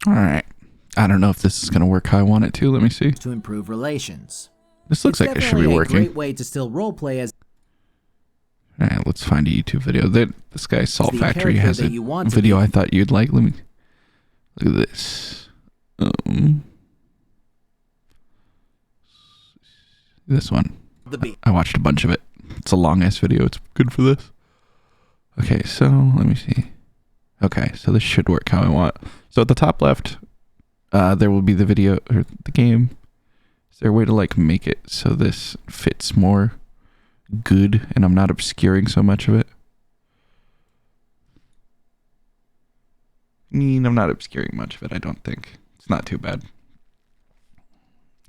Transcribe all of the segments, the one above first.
Alright. I don't know if this is going to work how I want it to. Let me see. To improve relations. This looks like it should be working. It's a great way to still roleplay as... Alright, let's find a YouTube video. This guy, Salt Factory, has a video I thought you'd like. Let me... Look at this. This one. I watched a bunch of it. It's a long-ass video. It's good for this. Okay, so let me see. Okay, so this should work how I want. So at the top left, there will be the video or the game. Is there a way to like make it so this fits more good and I'm not obscuring so much of it? I'm not obscuring much of it, I don't think. It's not too bad.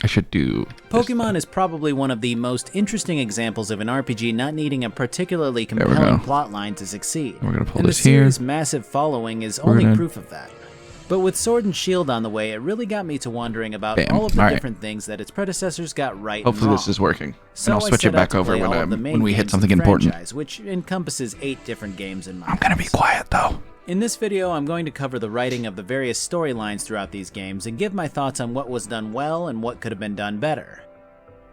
I should do... Pokemon is probably one of the most interesting examples of an RPG not needing a particularly compelling plotline to succeed. We're gonna pull and this here. The series' massive following is only proof of that. But with Sword and Shield on the way, it really got me to wondering about all of the different things that its predecessors got right Hopefully and wrong. this is working. So and I'll switch it back over when we hit something important. Which encompasses 8 different games in my I'm gonna be quiet though. In this video, I'm going to cover the writing of the various storylines throughout these games and give my thoughts on what was done well and what could have been done better.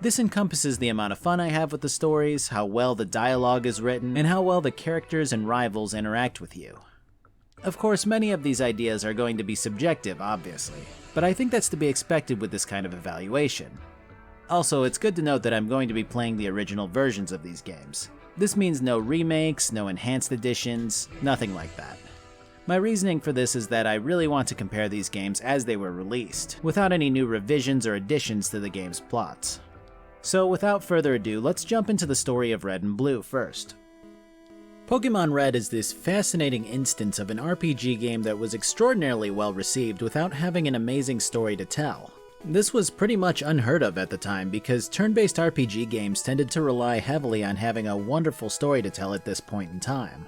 This encompasses the amount of fun I have with the stories, how well the dialogue is written, and how well the characters and rivals interact with you. Of course, many of these ideas are going to be subjective, obviously, but I think that's to be expected with this kind of evaluation. Also, it's good to note that I'm going to be playing the original versions of these games. This means no remakes, no enhanced editions, nothing like that. My reasoning for this is that I really want to compare these games as they were released, without any new revisions or additions to the game's plots. So without further ado, let's jump into the story of Red and Blue first. Pokemon Red is this fascinating instance of an RPG game that was extraordinarily well received without having an amazing story to tell. This was pretty much unheard of at the time because turn-based RPG games tended to rely heavily on having a wonderful story to tell at this point in time.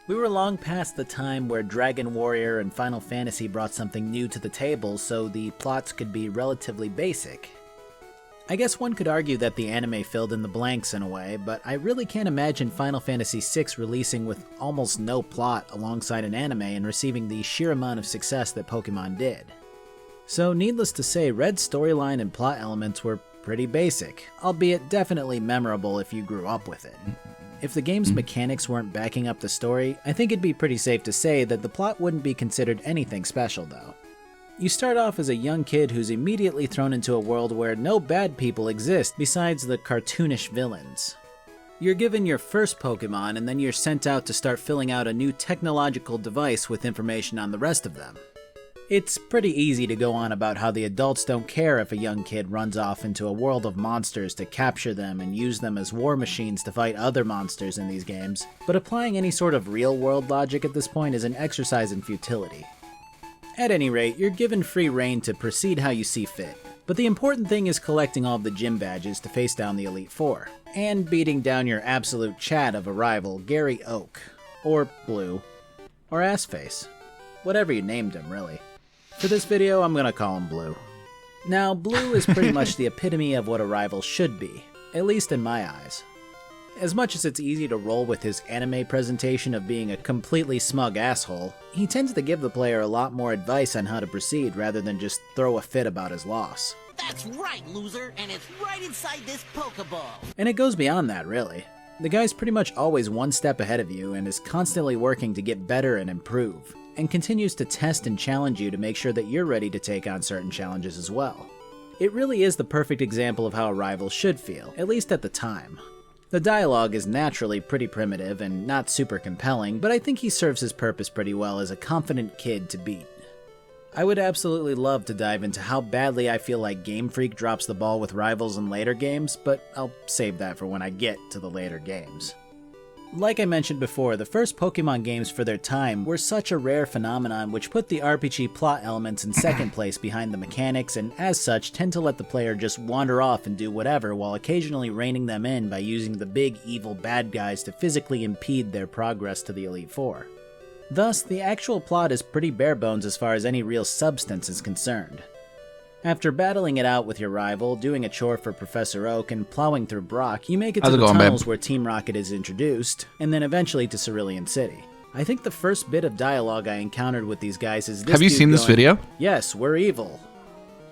We were long past the time where Dragon Warrior and Final Fantasy brought something new to the table so the plots could be relatively basic. I guess one could argue that the anime filled in the blanks in a way, but I really can't imagine Final Fantasy VI releasing with almost no plot alongside an anime and receiving the sheer amount of success that Pokemon did. So needless to say, Red's storyline and plot elements were pretty basic, albeit definitely memorable if you grew up with it. If the game's mechanics weren't backing up the story, I think it'd be pretty safe to say that the plot wouldn't be considered anything special though. You start off as a young kid who's immediately thrown into a world where no bad people exist besides the cartoonish villains. You're given your first Pokemon and then you're sent out to start filling out a new technological device with information on the rest of them. It's pretty easy to go on about how the adults don't care if a young kid runs off into a world of monsters to capture them and use them as war machines to fight other monsters in these games, but applying any sort of real-world logic at this point is an exercise in futility. At any rate, you're given free rein to proceed how you see fit, but the important thing is collecting all of the gym badges to face down the Elite Four, and beating down your absolute Chad of a rival, Gary Oak, or Blue, or Assface, whatever you named him really. For this video, I'm gonna call him Blue. Now, Blue is pretty much the epitome of what a rival should be, at least in my eyes. As much as it's easy to roll with his anime presentation of being a completely smug asshole, he tends to give the player a lot more advice on how to proceed rather than just throw a fit about his loss. That's right, loser, and it's right inside this Pokeball. And it goes beyond that, really. The guy's pretty much always one step ahead of you and is constantly working to get better and improve, and continues to test and challenge you to make sure that you're ready to take on certain challenges as well. It really is the perfect example of how a rival should feel, at least at the time. The dialogue is naturally pretty primitive and not super compelling, but I think he serves his purpose pretty well as a confident kid to beat. I would absolutely love to dive into how badly I feel like Game Freak drops the ball with rivals in later games, but I'll save that for when I get to the later games. Like I mentioned before, the first Pokemon games for their time were such a rare phenomenon which put the RPG plot elements in second place behind the mechanics and as such tend to let the player just wander off and do whatever while occasionally reining them in by using the big evil bad guys to physically impede their progress to the Elite Four. Thus, the actual plot is pretty bare bones as far as any real substance is concerned. After battling it out with your rival, doing a chore for Professor Oak, and plowing through Brock, you make it to the tunnels where Team Rocket is introduced, and then eventually to Cerulean City. I think the first bit of dialogue I encountered with these guys is this. Have you dude seen this going, video? Yes, we're evil.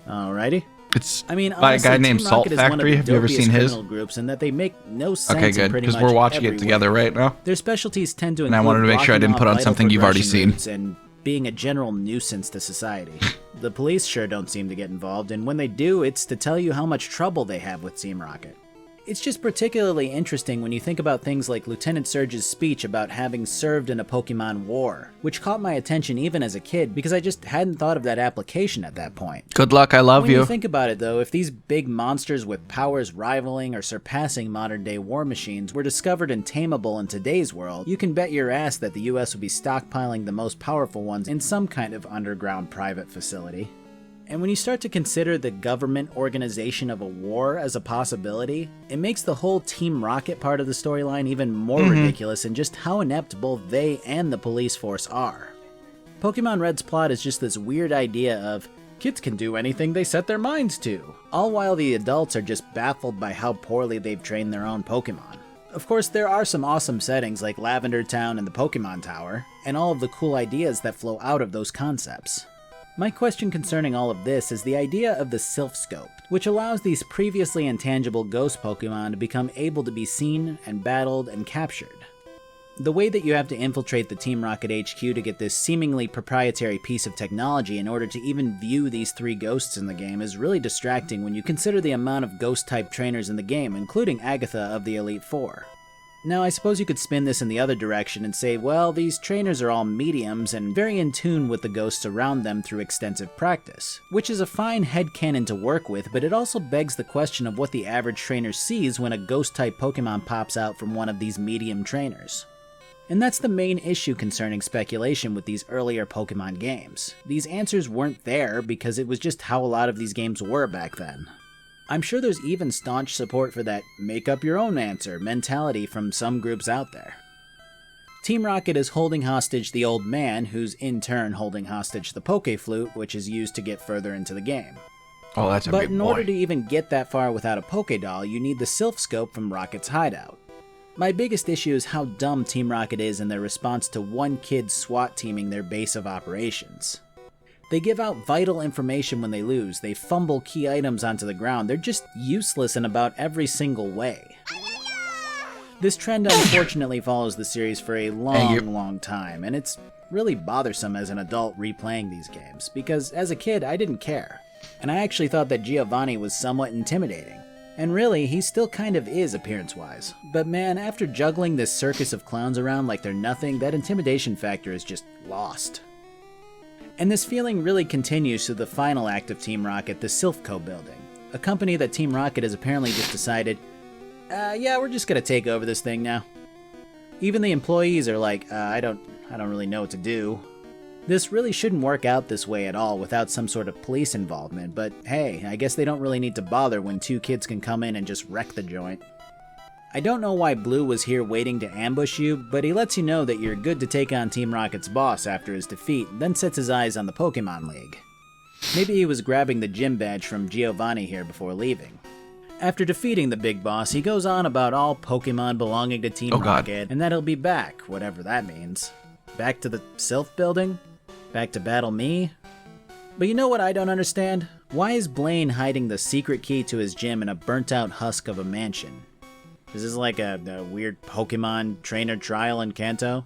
Alrighty. It's I mean, by a guy honestly, named Team Salt Rocket is one of Factory. the Have you ever dopiest seen his? criminal groups in that they make no sense Okay, in good, pretty because much we're watching every it together way. right now. Their specialties tend to And I include wanted to make sure I blocking didn't put off on vital something you've already progression seen. routes and being a general nuisance to society. The police sure don't seem to get involved, and when they do, it's to tell you how much trouble they have with Team Rocket. It's just particularly interesting when you think about things like Lieutenant Surge's speech about having served in a Pokemon war, which caught my attention even as a kid because I just hadn't thought of that application at that point. Good luck, I love When you. you think about it though, if these big monsters with powers rivaling or surpassing modern day war machines were discovered and tameable in today's world, you can bet your ass that the US would be stockpiling the most powerful ones in some kind of underground private facility. And when you start to consider the government organization of a war as a possibility, it makes the whole Team Rocket part of the storyline even more ridiculous in just how inept both they and the police force are. Pokemon Red's plot is just this weird idea of kids can do anything they set their minds to, all while the adults are just baffled by how poorly they've trained their own Pokemon. Of course, there are some awesome settings like Lavender Town and the Pokemon Tower, and all of the cool ideas that flow out of those concepts. My question concerning all of this is the idea of the Sylph Scope, which allows these previously intangible ghost Pokemon to become able to be seen and battled and captured. The way that you have to infiltrate the Team Rocket HQ to get this seemingly proprietary piece of technology in order to even view these 3 ghosts in the game is really distracting when you consider the amount of ghost-type trainers in the game, including Agatha of the Elite Four. Now, I suppose you could spin this in the other direction and say, well, these trainers are all mediums and very in tune with the ghosts around them through extensive practice, which is a fine headcanon to work with, but it also begs the question of what the average trainer sees when a ghost-type Pokemon pops out from one of these medium trainers. And that's the main issue concerning speculation with these earlier Pokemon games. These answers weren't there because it was just how a lot of these games were back then. I'm sure there's even staunch support for that make up your own answer mentality from some groups out there. Team Rocket is holding hostage the old man, who's in turn holding hostage the Poke Flute, which is used to get further into the game. Oh, that's a But big in boy. order to even get that far without a Pokédoll, you need the Sylph Scope from Rocket's hideout. My biggest issue is how dumb Team Rocket is in their response to one kid SWAT teaming their base of operations. They give out vital information when they lose, they fumble key items onto the ground, they're just useless in about every single way. This trend unfortunately follows the series for a long time, and it's really bothersome as an adult replaying these games, because as a kid I didn't care, and I actually thought that Giovanni was somewhat intimidating. And really, he still kind of is appearance-wise. But man, after juggling this circus of clowns around like they're nothing, that intimidation factor is just lost. And this feeling really continues to the final act of Team Rocket, the Silphco building, a company that Team Rocket has apparently just decided, yeah, we're just gonna take over this thing now. Even the employees are like, I don't really know what to do. This really shouldn't work out this way at all without some sort of police involvement, but hey, I guess they don't really need to bother when 2 kids can come in and just wreck the joint. I don't know why Blue was here waiting to ambush you, but he lets you know that you're good to take on Team Rocket's boss after his defeat, then sets his eyes on the Pokemon League. Maybe he was grabbing the gym badge from Giovanni here before leaving. After defeating the big boss, he goes on about all Pokemon belonging to Team Rocket, and that he'll be back, whatever that means. Back to the Sylph building? Back to battle me? But you know what I don't understand? Why is Blaine hiding the secret key to his gym in a burnt-out husk of a mansion? Is this like a weird Pokemon trainer trial in Kanto?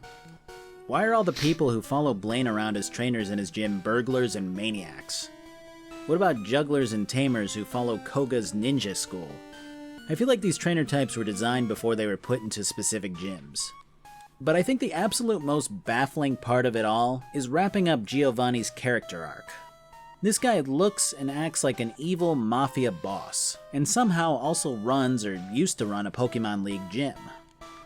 Why are all the people who follow Blaine around as trainers in his gym burglars and maniacs? What about jugglers and tamers who follow Koga's ninja school? I feel like these trainer types were designed before they were put into specific gyms. But I think the absolute most baffling part of it all is wrapping up Giovanni's character arc. This guy looks and acts like an evil mafia boss, and somehow also runs or used to run a Pokemon League gym.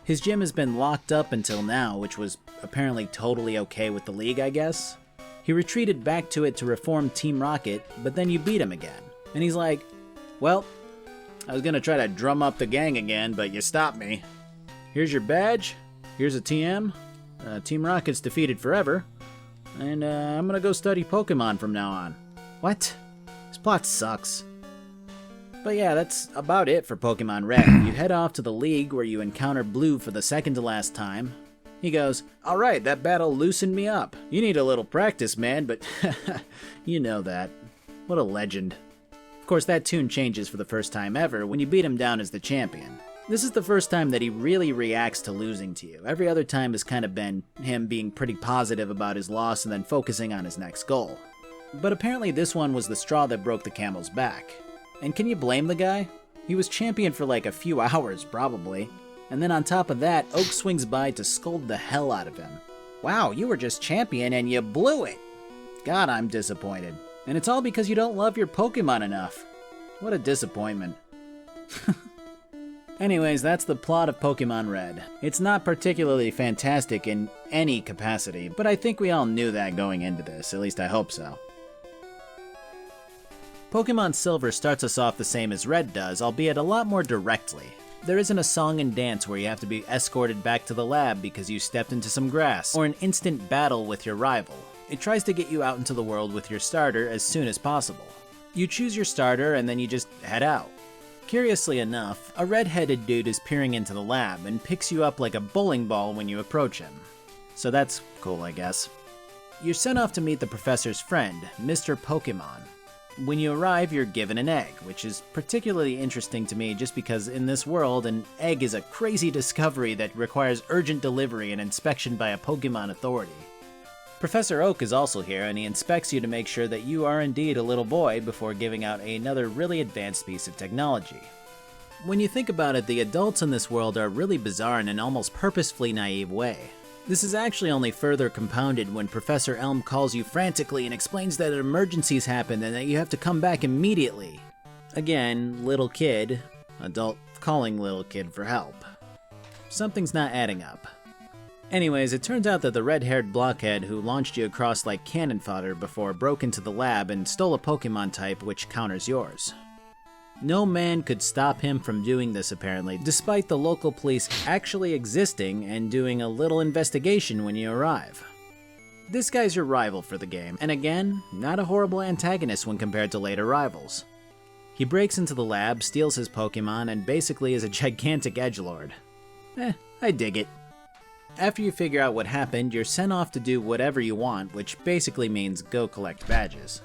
His gym has been locked up until now, which was apparently totally okay with the league, I guess. He retreated back to it to reform Team Rocket, but then you beat him again. And he's like, well, I was gonna try to drum up the gang again, but you stopped me. Here's your badge, here's a TM, Team Rocket's defeated forever, and I'm gonna go study Pokemon from now on. What? This plot sucks. But yeah, that's about it for Pokemon Red. You head off to the League where you encounter Blue for the second to last time. He goes, "Alright, that battle loosened me up. You need a little practice, man, but you know that. What a legend." Of course, that tune changes for the first time ever when you beat him down as the champion. This is the first time that he really reacts to losing to you. Every other time has kind of been him being pretty positive about his loss and then focusing on his next goal. But apparently this one was the straw that broke the camel's back. And can you blame the guy? He was champion for like a few hours, probably. And then on top of that, Oak swings by to scold the hell out of him. "Wow, you were just champion and you blew it." God, I'm disappointed. And it's all because you don't love your Pokemon enough. What a disappointment. Anyways, that's the plot of Pokemon Red. It's not particularly fantastic in any capacity, but I think we all knew that going into this, at least I hope so. Pokemon Silver starts us off the same as Red does, albeit a lot more directly. There isn't a song and dance where you have to be escorted back to the lab because you stepped into some grass, or an instant battle with your rival. It tries to get you out into the world with your starter as soon as possible. You choose your starter and then you just head out. Curiously enough, a red-headed dude is peering into the lab and picks you up like a bowling ball when you approach him. So that's cool, I guess. You're sent off to meet the professor's friend, Mr. Pokemon. When you arrive, you're given an egg, which is particularly interesting to me just because in this world, an egg is a crazy discovery that requires urgent delivery and inspection by a Pokemon authority. Professor Oak is also here, and he inspects you to make sure that you are indeed a little boy before giving out another really advanced piece of technology. When you think about it, the adults in this world are really bizarre in an almost purposefully naive way. This is actually only further compounded when Professor Elm calls you frantically and explains that an emergency's happened and that you have to come back immediately. Again, little kid, adult calling little kid for help. Something's not adding up. Anyways, it turns out that the red-haired blockhead who launched you across like cannon fodder before broke into the lab and stole a Pokemon type which counters yours. No man could stop him from doing this apparently, despite the local police actually existing and doing a little investigation when you arrive. This guy's your rival for the game, and again, not a horrible antagonist when compared to later rivals. He breaks into the lab, steals his Pokemon, and basically is a gigantic edgelord. I dig it. After you figure out what happened, you're sent off to do whatever you want, which basically means go collect badges.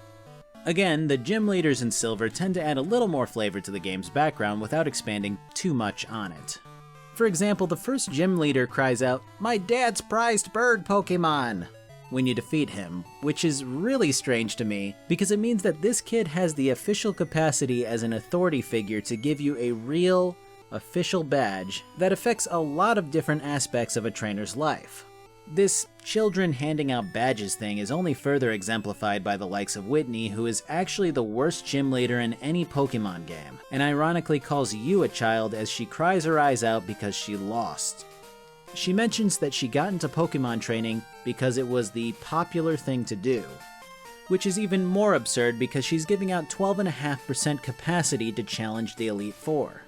Again, the gym leaders in Silver tend to add a little more flavor to the game's background without expanding too much on it. For example, the first gym leader cries out, "My dad's prized bird Pokemon!" when you defeat him, which is really strange to me because it means that this kid has the official capacity as an authority figure to give you a real, official badge that affects a lot of different aspects of a trainer's life. This children handing out badges thing is only further exemplified by the likes of Whitney, who is actually the worst gym leader in any Pokemon game, and ironically calls you a child as she cries her eyes out because she lost. She mentions that she got into Pokemon training because it was the popular thing to do, which is even more absurd because she's giving out 12.5% capacity to challenge the Elite Four.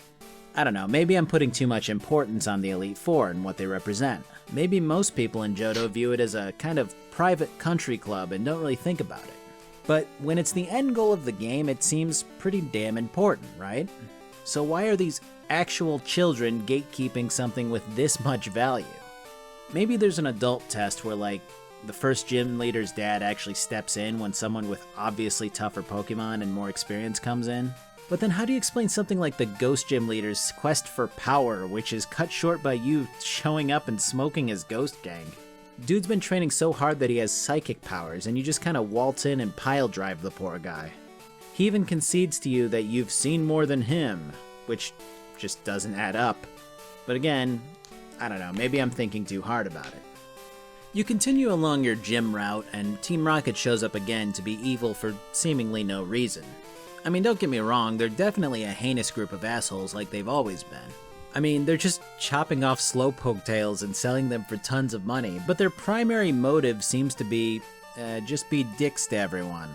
I don't know, maybe I'm putting too much importance on the Elite Four and what they represent. Maybe most people in Johto view it as a kind of private country club and don't really think about it. But when it's the end goal of the game, it seems pretty damn important, right? So why are these actual children gatekeeping something with this much value? Maybe there's an adult test where, like, the first gym leader's dad actually steps in when someone with obviously tougher Pokemon and more experience comes in. But then how do you explain something like the Ghost Gym Leader's quest for power, which is cut short by you showing up and smoking his Ghost Gang? Dude's been training so hard that he has psychic powers, and you just kind of waltz in and pile drive the poor guy. He even concedes to you that you've seen more than him, which just doesn't add up. But again, I don't know, maybe I'm thinking too hard about it. You continue along your gym route, and Team Rocket shows up again to be evil for seemingly no reason. I mean, don't get me wrong, they're definitely a heinous group of assholes like they've always been. I mean, they're just chopping off Slowpoke tails and selling them for tons of money, but their primary motive seems to be, just be dicks to everyone.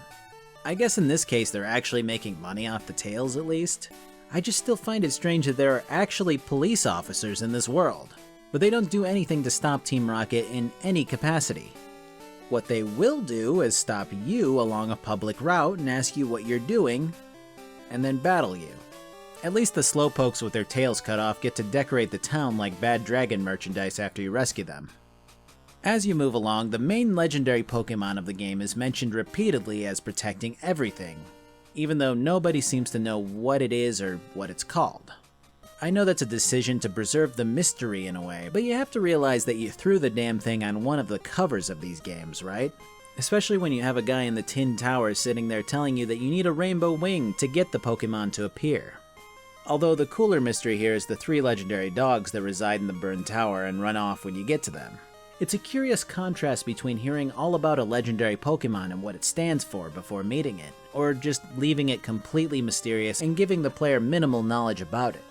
I guess in this case they're actually making money off the tails at least. I just still find it strange that there are actually police officers in this world, but they don't do anything to stop Team Rocket in any capacity. What they will do is stop you along a public route and ask you what you're doing, and then battle you. At least the Slowpokes with their tails cut off get to decorate the town like bad dragon merchandise after you rescue them. As you move along, the main legendary Pokemon of the game is mentioned repeatedly as protecting everything, even though nobody seems to know what it is or what it's called. I know that's a decision to preserve the mystery in a way, but you have to realize that you threw the damn thing on one of the covers of these games, right? Especially when you have a guy in the Tin Tower sitting there telling you that you need a rainbow wing to get the Pokemon to appear. Although the cooler mystery here is the 3 legendary dogs that reside in the burned tower and run off when you get to them. It's a curious contrast between hearing all about a legendary Pokemon and what it stands for before meeting it, or just leaving it completely mysterious and giving the player minimal knowledge about it.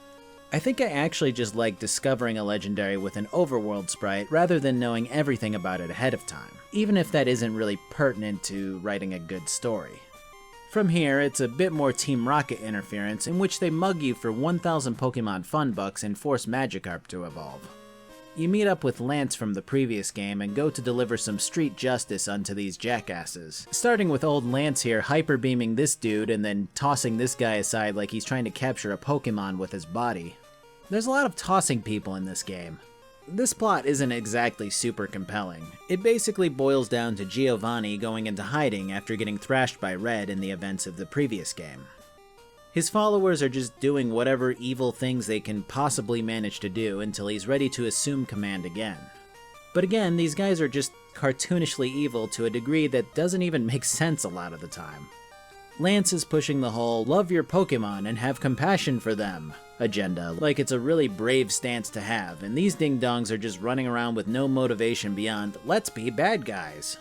I think I actually just like discovering a legendary with an overworld sprite rather than knowing everything about it ahead of time, even if that isn't really pertinent to writing a good story. From here, it's a bit more Team Rocket interference in which they mug you for 1,000 Pokemon Fun Bucks and force Magikarp to evolve. You meet up with Lance from the previous game and go to deliver some street justice unto these jackasses. Starting with old Lance here hyper beaming this dude and then tossing this guy aside like he's trying to capture a Pokemon with his body. There's a lot of tossing people in this game. This plot isn't exactly super compelling. It basically boils down to Giovanni going into hiding after getting thrashed by Red in the events of the previous game. His followers are just doing whatever evil things they can possibly manage to do until he's ready to assume command again. But again, these guys are just cartoonishly evil to a degree that doesn't even make sense a lot of the time. Lance is pushing the whole love your Pokemon and have compassion for them agenda like it's a really brave stance to have, and these ding-dongs are just running around with no motivation beyond let's be bad guys.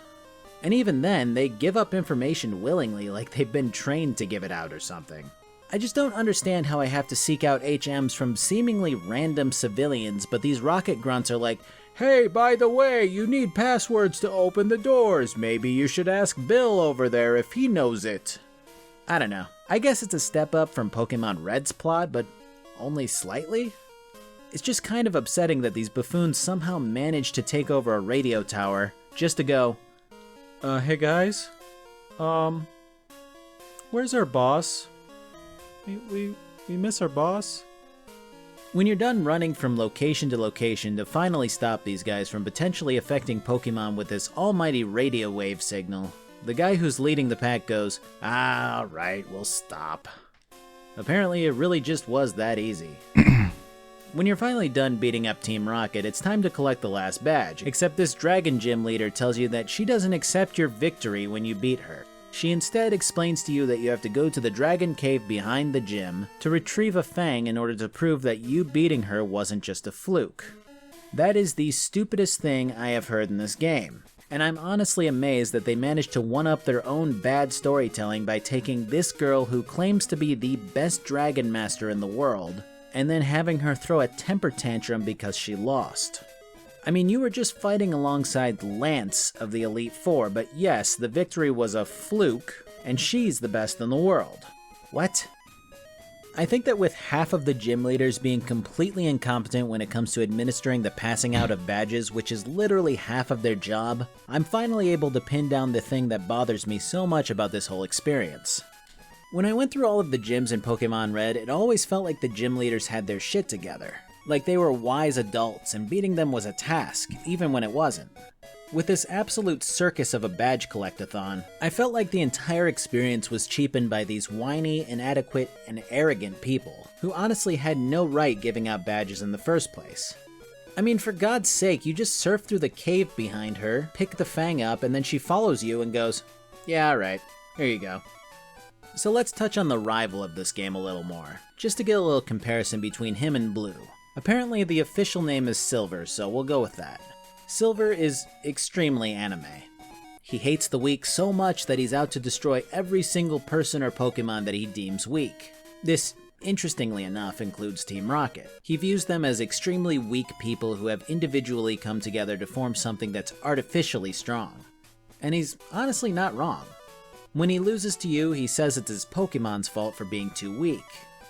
And even then, they give up information willingly like they've been trained to give it out or something. I just don't understand how I have to seek out HMs from seemingly random civilians, but these rocket grunts are like, hey, by the way, you need passwords to open the doors. Maybe you should ask Bill over there if he knows it. I don't know. I guess it's a step up from Pokemon Red's plot, but only slightly? It's just kind of upsetting that these buffoons somehow managed to take over a radio tower just to go, hey guys? Where's our boss? We miss our boss? When you're done running from location to location to finally stop these guys from potentially affecting Pokemon with this almighty radio wave signal, the guy who's leading the pack goes, alright, we'll stop. Apparently it really just was that easy. When you're finally done beating up Team Rocket, it's time to collect the last badge, except this Dragon Gym leader tells you that she doesn't accept your victory when you beat her. She instead explains to you that you have to go to the Dragon Cave behind the gym to retrieve a Fang in order to prove that you beating her wasn't just a fluke. That is the stupidest thing I have heard in this game, and I'm honestly amazed that they managed to one-up their own bad storytelling by taking this girl who claims to be the best Dragon Master in the world, and then having her throw a temper tantrum because she lost. I mean, you were just fighting alongside Lance of the Elite Four, but yes, the victory was a fluke, and she's the best in the world. What? I think that with half of the gym leaders being completely incompetent when it comes to administering the passing out of badges, which is literally half of their job, I'm finally able to pin down the thing that bothers me so much about this whole experience. When I went through all of the gyms in Pokemon Red, it always felt like the gym leaders had their shit together. Like they were wise adults and beating them was a task, even when it wasn't. With this absolute circus of a badge collectathon, I felt like the entire experience was cheapened by these whiny, inadequate, and arrogant people, who honestly had no right giving out badges in the first place. I mean, for God's sake, you just surf through the cave behind her, pick the Fang up, and then she follows you and goes, yeah, alright, here you go. So let's touch on the rival of this game a little more, just to get a little comparison between him and Blue. Apparently the official name is Silver, so we'll go with that. Silver is extremely anime. He hates the weak so much that he's out to destroy every single person or Pokemon that he deems weak. This, interestingly enough, includes Team Rocket. He views them as extremely weak people who have individually come together to form something that's artificially strong. And he's honestly not wrong. When he loses to you, he says it's his Pokemon's fault for being too weak,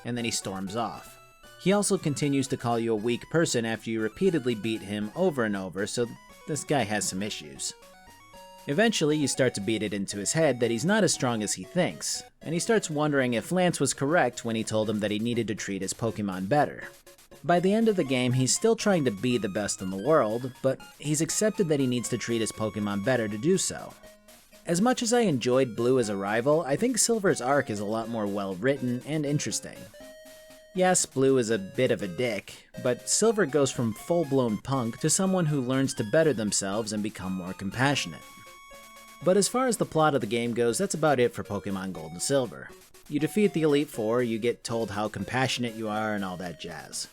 and then he storms off. He also continues to call you a weak person after you repeatedly beat him over and over, so this guy has some issues. Eventually, you start to beat it into his head that he's not as strong as he thinks, and he starts wondering if Lance was correct when he told him that he needed to treat his Pokemon better. By the end of the game, he's still trying to be the best in the world, but he's accepted that he needs to treat his Pokemon better to do so. As much as I enjoyed Blue as a rival, I think Silver's arc is a lot more well-written and interesting. Yes, Blue is a bit of a dick, but Silver goes from full-blown punk to someone who learns to better themselves and become more compassionate. But as far as the plot of the game goes, that's about it for Pokemon Gold and Silver. You defeat the Elite Four, you get told how compassionate you are, and all that jazz.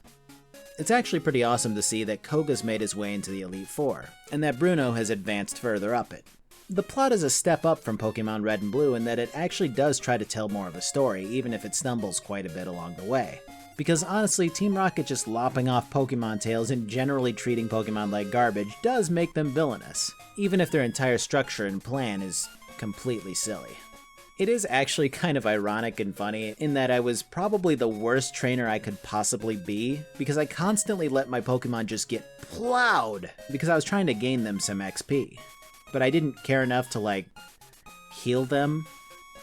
It's actually pretty awesome to see that Koga's made his way into the Elite Four, and that Bruno has advanced further up it. The plot is a step up from Pokemon Red and Blue in that it actually does try to tell more of a story, even if it stumbles quite a bit along the way. Because honestly, Team Rocket just lopping off Pokemon tails and generally treating Pokemon like garbage does make them villainous, even if their entire structure and plan is completely silly. It is actually kind of ironic and funny in that I was probably the worst trainer I could possibly be, because I constantly let my Pokemon just get plowed because I was trying to gain them some XP. But I didn't care enough to, heal them.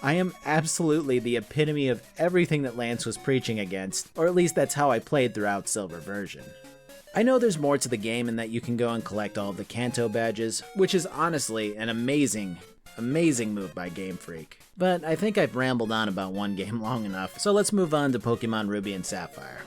I am absolutely the epitome of everything that Lance was preaching against, or at least that's how I played throughout Silver version. I know there's more to the game in that you can go and collect all of the Kanto badges, which is honestly an amazing move by Game Freak. But I think I've rambled on about one game long enough, so let's move on to Pokemon Ruby and Sapphire.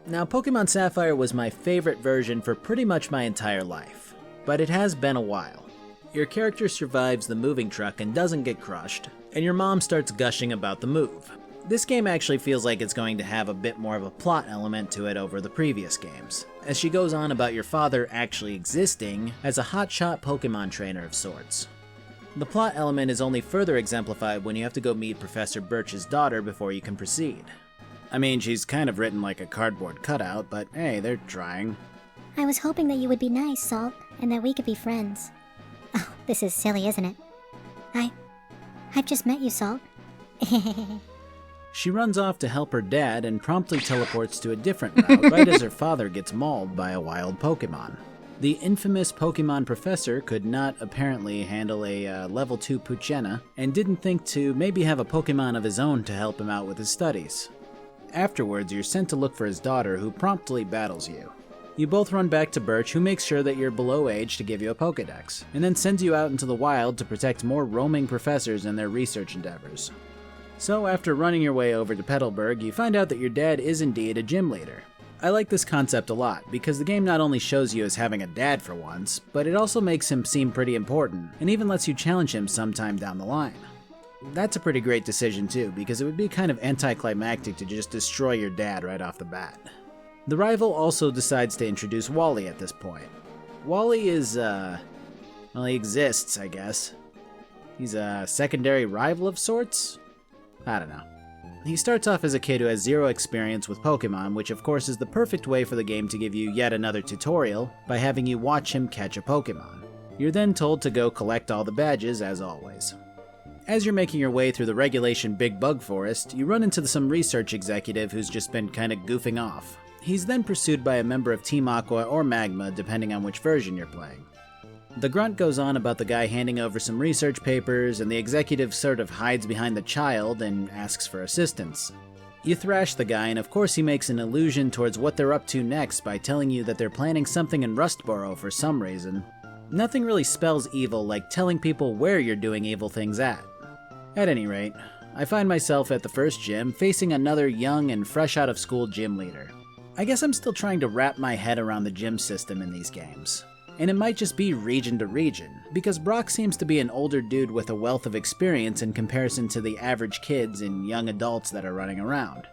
Now, Pokemon Sapphire was my favorite version for pretty much my entire life, but it has been a while. Your character survives the moving truck and doesn't get crushed, and your mom starts gushing about the move. This game actually feels like it's going to have a bit more of a plot element to it over the previous games, as she goes on about your father actually existing as a hotshot Pokemon trainer of sorts. The plot element is only further exemplified when you have to go meet Professor Birch's daughter before you can proceed. I mean, she's kind of written like a cardboard cutout, but hey, they're trying. I was hoping that you would be nice, Salt, and that we could be friends. Oh, this is silly, isn't it? I've just met you, Salt. She runs off to help her dad and promptly teleports to a different route right as her father gets mauled by a wild Pokemon. The infamous Pokemon professor could not apparently handle a level 2 Puchena and didn't think to maybe have a Pokemon of his own to help him out with his studies. Afterwards, you're sent to look for his daughter, who promptly battles you. You both run back to Birch, who makes sure that you're below age to give you a Pokedex, and then sends you out into the wild to protect more roaming professors and their research endeavors. So after running your way over to Petalburg, you find out that your dad is indeed a gym leader. I like this concept a lot, because the game not only shows you as having a dad for once, but it also makes him seem pretty important, and even lets you challenge him sometime down the line. That's a pretty great decision too, because it would be kind of anticlimactic to just destroy your dad right off the bat. The rival also decides to introduce Wally at this point. Wally is, he exists, I guess. He's a secondary rival of sorts? I don't know. He starts off as a kid who has zero experience with Pokemon, which of course is the perfect way for the game to give you yet another tutorial by having you watch him catch a Pokemon. You're then told to go collect all the badges, as always. As you're making your way through the regulation Big Bug Forest, you run into some research executive who's just been kinda goofing off. He's then pursued by a member of Team Aqua or Magma, depending on which version you're playing. The grunt goes on about the guy handing over some research papers, and the executive sort of hides behind the child and asks for assistance. You thrash the guy, and of course he makes an allusion towards what they're up to next by telling you that they're planning something in Rustboro for some reason. Nothing really spells evil like telling people where you're doing evil things at. At any rate, I find myself at the first gym facing another young and fresh out of school gym leader. I guess I'm still trying to wrap my head around the gym system in these games. And it might just be region to region, because Brock seems to be an older dude with a wealth of experience in comparison to the average kids and young adults that are running around.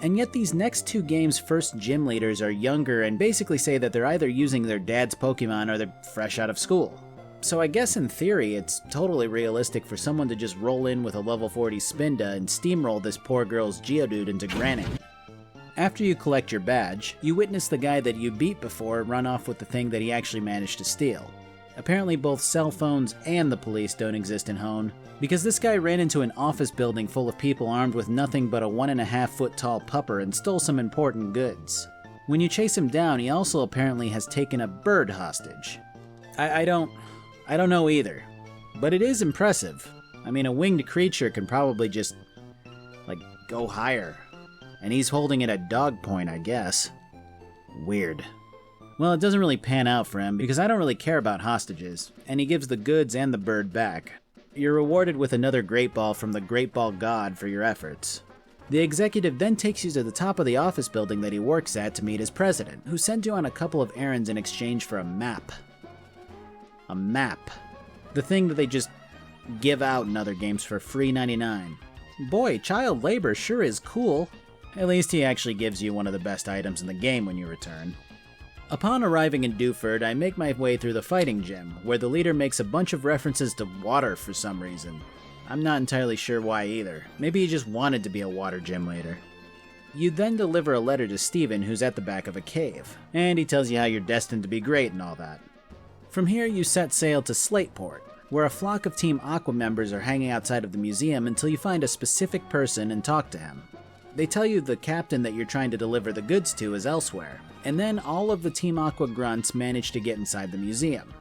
And yet these next two games' first gym leaders are younger and basically say that they're either using their dad's Pokemon or they're fresh out of school. So I guess in theory it's totally realistic for someone to just roll in with a level 40 Spinda and steamroll this poor girl's Geodude into granite. After you collect your badge, you witness the guy that you beat before run off with the thing that he actually managed to steal. Apparently both cell phones and the police don't exist in Hone, because this guy ran into an office building full of people armed with nothing but a 1.5 foot tall pupper and stole some important goods. When you chase him down, he also apparently has taken a bird hostage. I don't know either, but it is impressive. I mean, a winged creature can probably just, go higher. and he's holding it at dog point, I guess. Weird. Well, it doesn't really pan out for him because I don't really care about hostages, and he gives the goods and the bird back. You're rewarded with another Great Ball from the Great Ball God for your efforts. The executive then takes you to the top of the office building that he works at to meet his president, who sends you on a couple of errands in exchange for a map. A map. The thing that they just give out in other games for free 99. Boy, child labor sure is cool. At least he actually gives you one of the best items in the game when you return. Upon arriving in Dewford, I make my way through the fighting gym, where the leader makes a bunch of references to water for some reason. I'm not entirely sure why either. Maybe he just wanted to be a water gym leader. You then deliver a letter to Steven, who's at the back of a cave, and he tells you how you're destined to be great and all that. From here, you set sail to Slateport, where a flock of Team Aqua members are hanging outside of the museum until you find a specific person and talk to him. They tell you the captain that you're trying to deliver the goods to is elsewhere, and then all of the Team Aqua grunts manage to get inside the museum.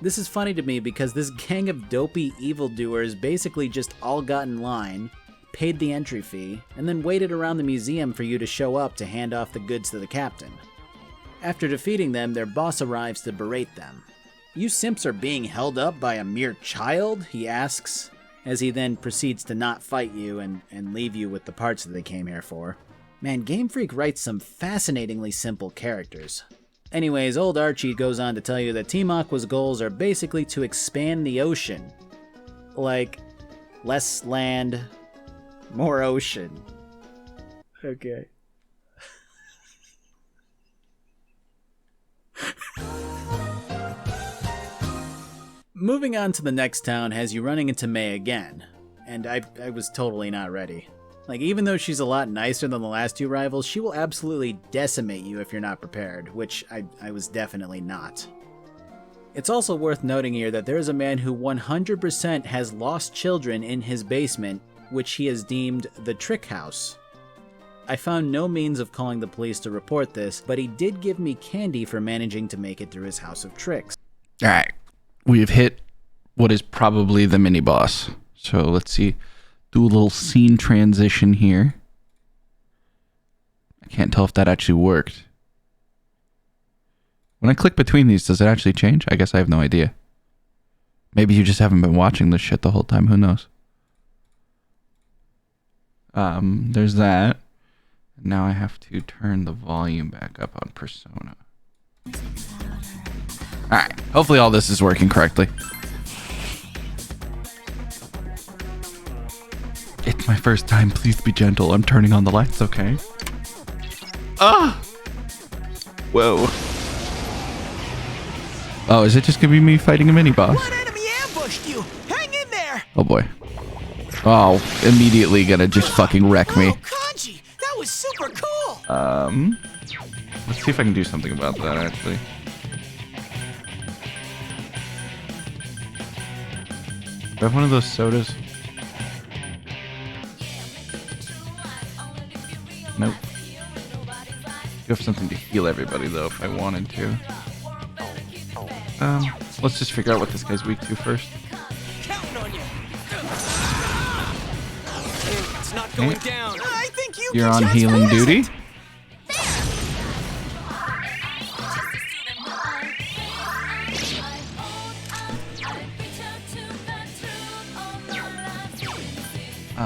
This is funny to me because this gang of dopey evildoers basically just all got in line, paid the entry fee, and then waited around the museum for you to show up to hand off the goods to the captain. After defeating them, their boss arrives to berate them. "You simps are being held up by a mere child?" he asks, as he then proceeds to not fight you and leave you with the parts that they came here for. Man, Game Freak writes some fascinatingly simple characters. Anyways, old Archie goes on to tell you that Team Aqua's goals are basically to expand the ocean. Like, less land, more ocean. Okay. Moving on to the next town has you running into May again, and I was totally not ready. Like, even though she's a lot nicer than the last two rivals, she will absolutely decimate you if you're not prepared, which I was definitely not. It's also worth noting here that there is a man who 100% has lost children in his basement, which he has deemed the Trick House. I found no means of calling the police to report this, but he did give me candy for managing to make it through his house of tricks. Alright, we've hit what is probably the mini-boss. So let's see. Do a little scene transition here. I can't tell if that actually worked. When I click between these, does it actually change? I guess I have no idea. Maybe you just haven't been watching this shit the whole time. Who knows? There's that. Now I have to turn the volume back up on Persona. Alright, hopefully all this is working correctly. It's my first time, please be gentle. I'm turning on the lights, okay? Ah! Whoa. Oh, is it just gonna be me fighting a mini-boss? One enemy ambushed you! Hang in there! Oh boy. Oh, immediately gonna just fucking wreck me. Oh, Kanji! That was super cool! Let's see if I can do something about that, actually. Do I have one of those sodas? Nope. You have something to heal everybody, though, if I wanted to. Let's just figure out what this guy's weak to first. Counting on you! It's not going down! I think You're on healing duty.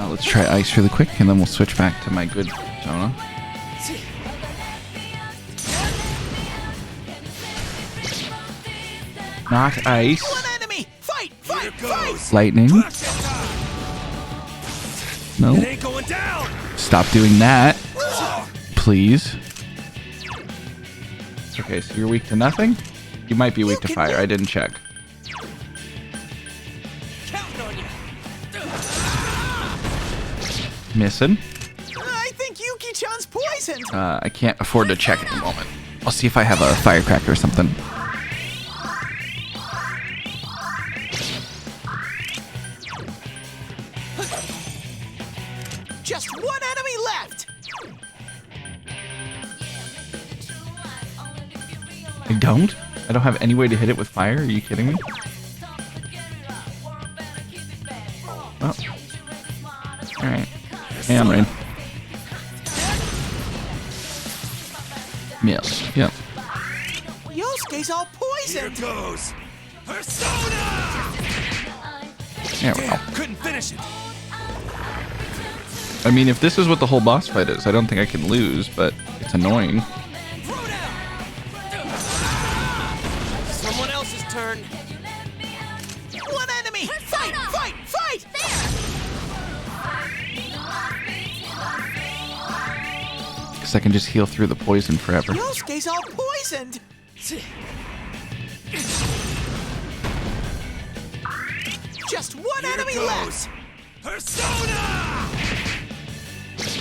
Let's try ice really quick, and then we'll switch back to my good Persona. Not ice. One enemy! Fight! Fight! Fight! Lightning. No. It ain't going down! Stop doing that. Please. Okay, so you're weak to nothing? You might be weak to fire. I didn't check. Counting on you! Missing. I think Yuki-chan's poisoned! I can't afford to check at the moment. I'll see if I have a firecracker or something. Just one enemy left! I don't? I don't have any way to hit it with fire? Are you kidding me? Oh. Alright. Hammering. Miss. Yep. Yosuke's all poisoned. Here goes. Persona! There we go. Damn, couldn't finish it. I mean, if this is what the whole boss fight is, I don't think I can lose, but it's annoying. Throw down. Someone else's turn. One enemy. Fight, fight, fight. Because I can just heal through the poison forever. Yosuke's all poisoned. Just one Here enemy goes. left. Persona!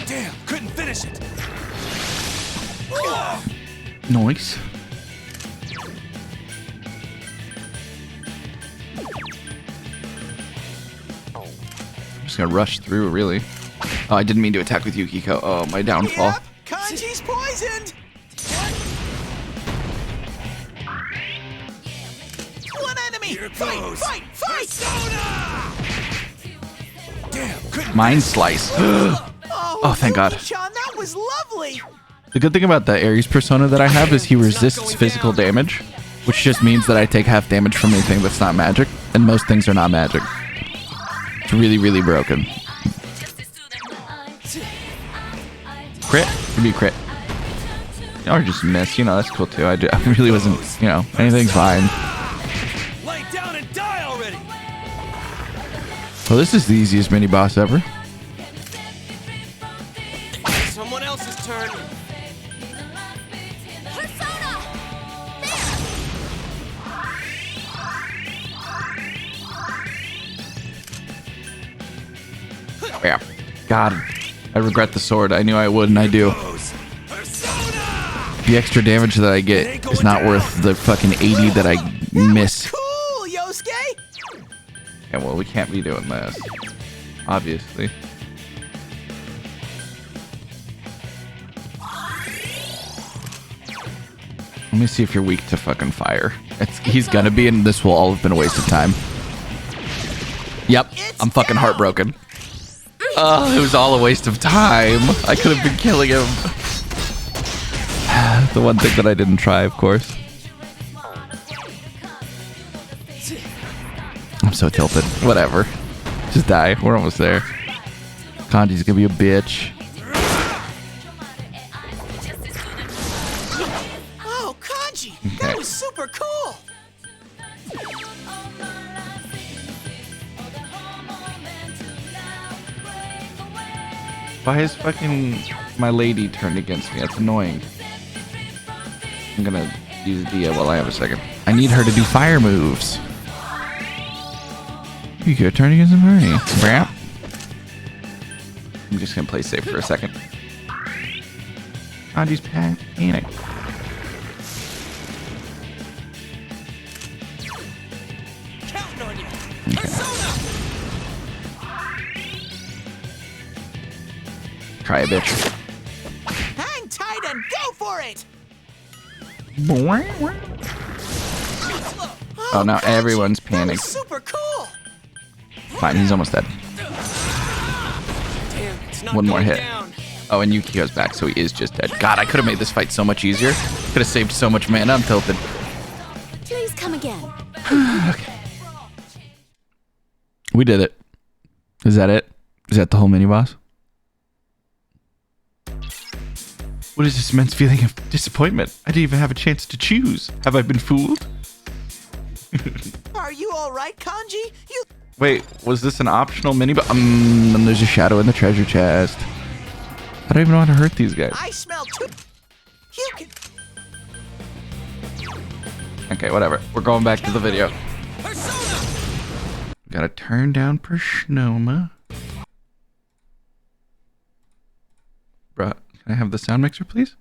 Damn, couldn't finish it. Nice. I'm just gonna rush through, really. Oh, I didn't mean to attack with Yukiko. Oh, my downfall. Yep, Kanji's poisoned. One enemy. Here Fight, goes. fight, fight. Persona! Damn, couldn't Mind Slice. Oh, thank God. Yuki-chan, that was lovely. The good thing about the Ares persona that I have is he resists physical damage, which just means that I take half damage from anything that's not magic, and most things are not magic. It's really, really broken. Crit? Give me a crit. Or just miss, you know, that's cool too. I really wasn't, you know, anything's fine. lay down and die already. Well, this is the easiest mini boss ever. Someone else's turn. Yeah. God, I regret the sword. I knew I would, and I do. The extra damage that I get is not worth the fucking 80 that I miss. Cool, Yosuke. Yeah, well, we can't be doing this. Obviously. Let me see if you're weak to fucking fire. He's gonna be, and this will all have been a waste of time. Yep, I'm fucking heartbroken. Oh, it was all a waste of time. I could have been killing him. The one thing that I didn't try, of course. I'm so tilted. Whatever. Just die. We're almost there. Kanji's gonna be a bitch. Oh, Kanji, Okay. that was super cool. Why is fucking my lady turned against me? That's annoying. I'm gonna use Dia while I have a second. I need her to do fire moves. You could turn against the party. Brap. I'm just gonna play safe for a second. Kanji's panic. Counting on you. Try a bitch. Hang tight and go for it. Oh, now Kanji, everyone's that was panicked. super cool. Fine, he's almost dead. Damn, it's not One more going hit. down. Oh, and Yuki goes back, so he is just dead. God, I could have made this fight so much easier. Could have saved so much mana. I'm tilted. Please come again. Okay. We did it. Is that it? Is that the whole mini boss? What is this immense feeling of disappointment? I didn't even have a chance to choose. Have I been fooled? Are you all right, Kanji? You. Wait, was this an optional mini boss? And there's a shadow in the treasure chest. I don't even know how to hurt these guys. I smell too. You can. Okay, whatever. We're going back to the video. Persona! Gotta turn down Persona. Bruh, can I have the sound mixer, please?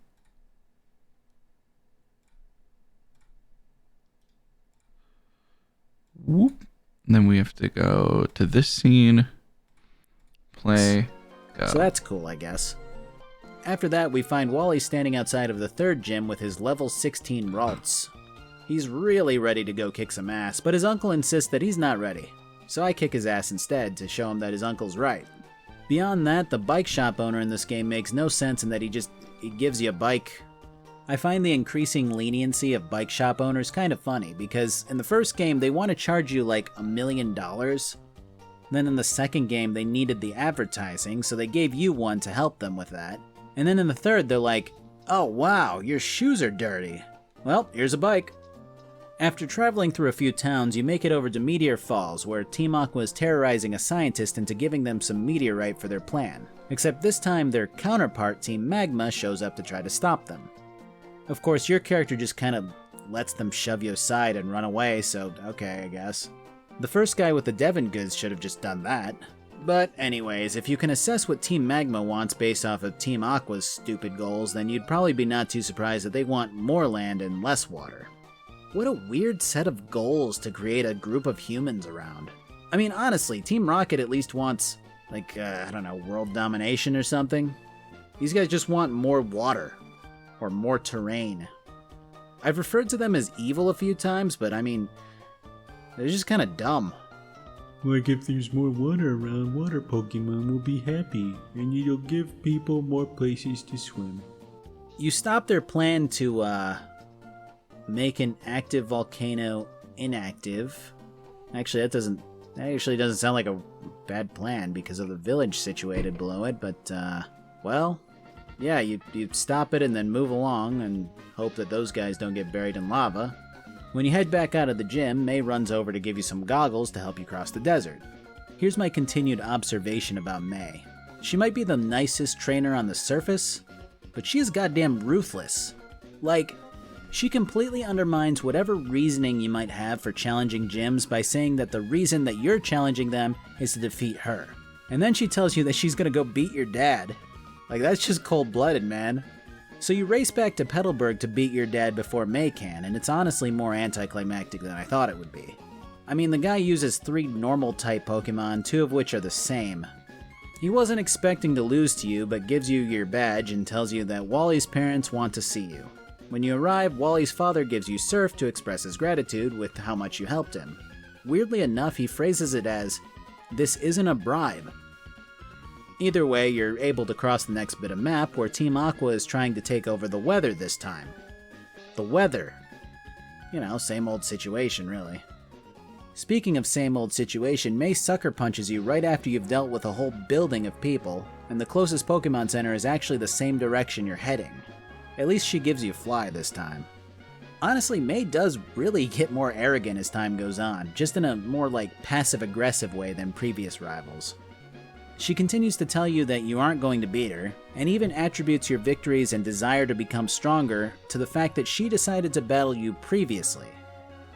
Whoop. And then we have to go to this scene. Play. Go. So that's cool, I guess. After that, we find Wally standing outside of the third gym with his level 16 Ralts. He's really ready to go kick some ass, but his uncle insists that he's not ready. So I kick his ass instead to show him that his uncle's right. Beyond that, the bike shop owner in this game makes no sense in that he gives you a bike I find the increasing leniency of bike shop owners kind of funny, because in the first game they want to charge you like $1 million. Then in the second game they needed the advertising, so they gave you one to help them with that. And then in the third they're like, oh wow, your shoes are dirty. Well, here's a bike. After traveling through a few towns, you make it over to Meteor Falls, where Team Aqua is terrorizing a scientist into giving them some meteorite for their plan. Except this time, their counterpart, Team Magma, shows up to try to stop them. Of course, your character just kind of lets them shove you aside and run away, so okay, I guess. The first guy with the Devon goods should have just done that. But anyways, if you can assess what Team Magma wants based off of Team Aqua's stupid goals, then you'd probably be not too surprised that they want more land and less water. What a weird set of goals to create a group of humans around. I mean, honestly, Team Rocket at least wants, like, I don't know, world domination or something. These guys just want more water. Or more terrain. I've referred to them as evil a few times, but I mean, they're just kind of dumb. Like if there's more water around, water Pokemon will be happy, and it'll give people more places to swim. You stop their plan to, make an active volcano inactive. Actually, that doesn't sound like a bad plan because of the village situated below it, but, well, yeah, you stop it and then move along and hope that those guys don't get buried in lava. When you head back out of the gym, May runs over to give you some goggles to help you cross the desert. Here's my continued observation about May. She might be the nicest trainer on the surface, but she is goddamn ruthless. Like, she completely undermines whatever reasoning you might have for challenging gyms by saying that the reason that you're challenging them is to defeat her. And then she tells you that she's gonna go beat your dad. Like, that's just cold-blooded, man. So you race back to Petalburg to beat your dad before May can, and it's honestly more anticlimactic than I thought it would be. I mean, the guy uses 3 normal-type Pokemon, 2 of which are the same. He wasn't expecting to lose to you, but gives you your badge and tells you that Wally's parents want to see you. When you arrive, Wally's father gives you Surf to express his gratitude with how much you helped him. Weirdly enough, he phrases it as, "This isn't a bribe." Either way, you're able to cross the next bit of map where Team Aqua is trying to take over the weather this time. The weather. You know, same old situation, really. Speaking of same old situation, May sucker punches you right after you've dealt with a whole building of people, and the closest Pokemon Center is actually the same direction you're heading. At least she gives you Fly this time. Honestly, May does really get more arrogant as time goes on, just in a more like passive-aggressive way than previous rivals. She continues to tell you that you aren't going to beat her, and even attributes your victories and desire to become stronger to the fact that she decided to battle you previously.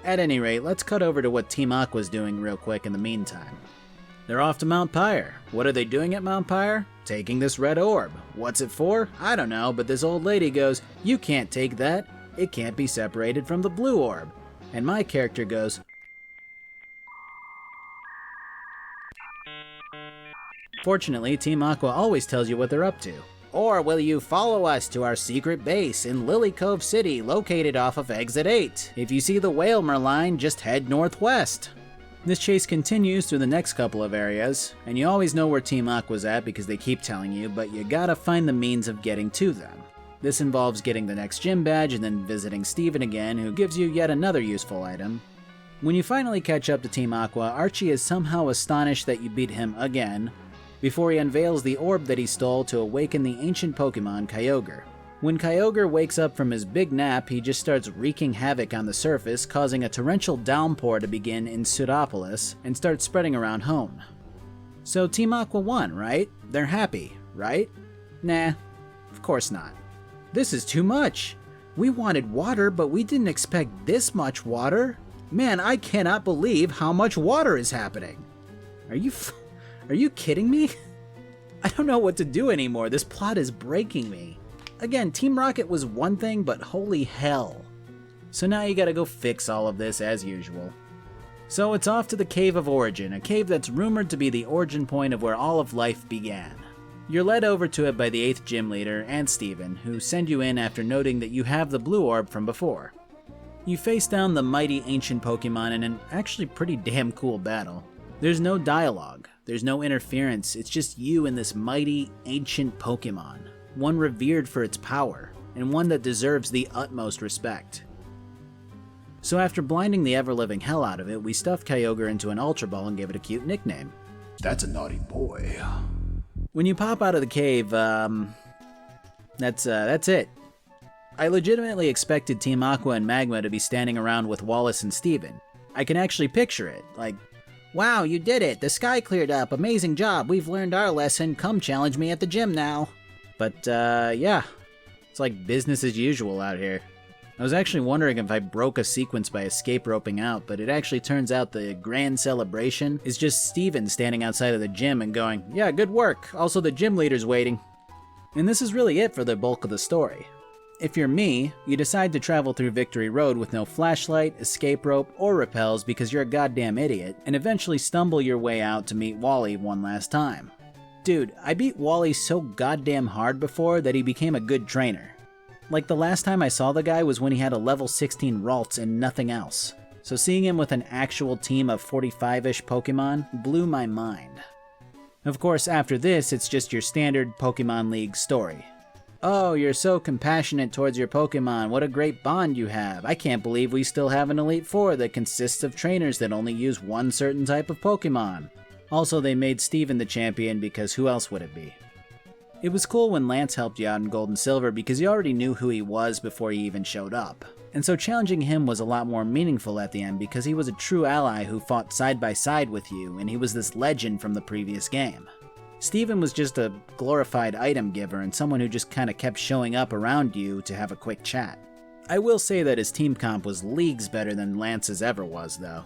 At any rate, let's cut over to what Team Aqua's doing real quick in the meantime. They're off to Mount Pyre. What are they doing at Mount Pyre? Taking this red orb. What's it for? I don't know, but this old lady goes, "You can't take that. It can't be separated from the blue orb." And my character goes, fortunately, Team Aqua always tells you what they're up to. Or will you follow us to our secret base in Lily Cove City, located off of Exit 8? If you see the Whalmer line, just head northwest. This chase continues through the next couple of areas, and you always know where Team Aqua's at because they keep telling you, but you gotta find the means of getting to them. This involves getting the next gym badge and then visiting Steven again, who gives you yet another useful item. When you finally catch up to Team Aqua, Archie is somehow astonished that you beat him again, before he unveils the orb that he stole to awaken the ancient Pokemon Kyogre. When Kyogre wakes up from his big nap, he just starts wreaking havoc on the surface, causing a torrential downpour to begin in Pseudopolis and start spreading around home. So Team Aqua won, right? They're happy, right? Nah, of course not. This is too much. We wanted water, but we didn't expect this much water. Man, I cannot believe how much water is happening. Are you kidding me? I don't know what to do anymore. This plot is breaking me. Again, Team Rocket was one thing, but holy hell. So now you gotta go fix all of this as usual. So it's off to the Cave of Origin, a cave that's rumored to be the origin point of where all of life began. You're led over to it by the 8th gym leader and Steven, who send you in after noting that you have the blue orb from before. You face down the mighty ancient Pokemon in an actually pretty damn cool battle. There's no dialogue, there's no interference, it's just you and this mighty ancient Pokemon, one revered for its power. and one that deserves the utmost respect. So after blinding the ever-living hell out of it, we stuffed Kyogre into an Ultra Ball and gave it a cute nickname. That's a naughty boy. When you pop out of the cave, that's it. I legitimately expected Team Aqua and Magma to be standing around with Wallace and Steven. I can actually picture it, like, wow, you did it, the sky cleared up, amazing job, we've learned our lesson, come challenge me at the gym now. But, yeah, it's like business as usual out here. I was actually wondering if I broke a sequence by escape roping out, but it actually turns out the grand celebration is just Steven standing outside of the gym and going, yeah, good work, also the gym leader's waiting. And this is really it for the bulk of the story. If you're me, you decide to travel through Victory Road with no flashlight, escape rope, or repels because you're a goddamn idiot, and eventually stumble your way out to meet Wally one last time. Dude, I beat Wally so goddamn hard before that he became a good trainer. Like the last time I saw the guy was when he had a level 16 Ralts and nothing else. So seeing him with an actual team of 45-ish Pokemon blew my mind. Of course, after this, it's just your standard Pokemon League story. Oh, you're so compassionate towards your Pokemon, what a great bond you have. I can't believe we still have an Elite Four that consists of trainers that only use one certain type of Pokemon. Also, they made Steven the champion because who else would it be? It was cool when Lance helped you out in Gold and Silver because you already knew who he was before he even showed up. And so challenging him was a lot more meaningful at the end because he was a true ally who fought side by side with you, and he was this legend from the previous game. Steven was just a glorified item giver and someone who just kinda kept showing up around you to have a quick chat. I will say that his team comp was leagues better than Lance's ever was, though.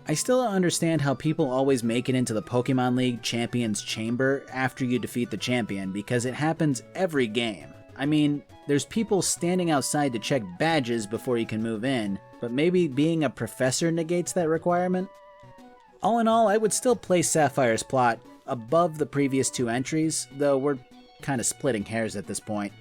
I still don't understand how people always make it into the Pokemon League Champions Chamber after you defeat the champion, because it happens every game. I mean, there's people standing outside to check badges before you can move in, but maybe being a professor negates that requirement? All in all, I would still place Sapphire's plot above the previous two entries, though we're kinda splitting hairs at this point.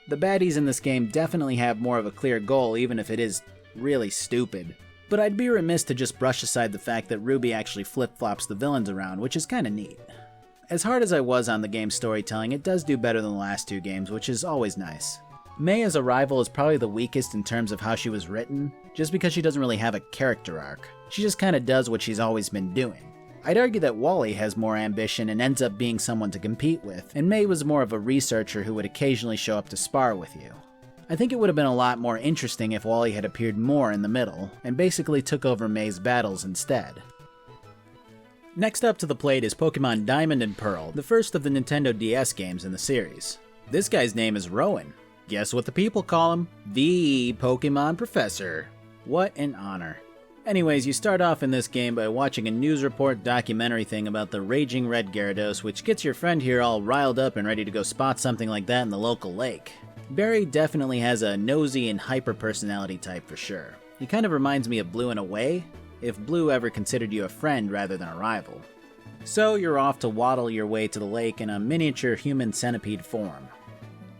The baddies in this game definitely have more of a clear goal, even if it is really stupid. But I'd be remiss to just brush aside the fact that Ruby actually flip-flops the villains around, which is kinda neat. As hard as I was on the game's storytelling, it does do better than the last two games, which is always nice. May as a rival is probably the weakest in terms of how she was written, just because she doesn't really have a character arc. She just kinda does what she's always been doing. I'd argue that Wally has more ambition and ends up being someone to compete with, and May was more of a researcher who would occasionally show up to spar with you. I think it would have been a lot more interesting if Wally had appeared more in the middle, and basically took over May's battles instead. Next up to the plate is Pokemon Diamond and Pearl, the first of the Nintendo DS games in the series. This guy's name is Rowan. Guess what the people call him? The Pokemon Professor. What an honor. Anyways, you start off in this game by watching a news report documentary thing about the raging red Gyarados, which gets your friend here all riled up and ready to go spot something like that in the local lake. Barry definitely has a nosy and hyper personality type for sure. He kind of reminds me of Blue in a way, if Blue ever considered you a friend rather than a rival. So you're off to waddle your way to the lake in a miniature human centipede form.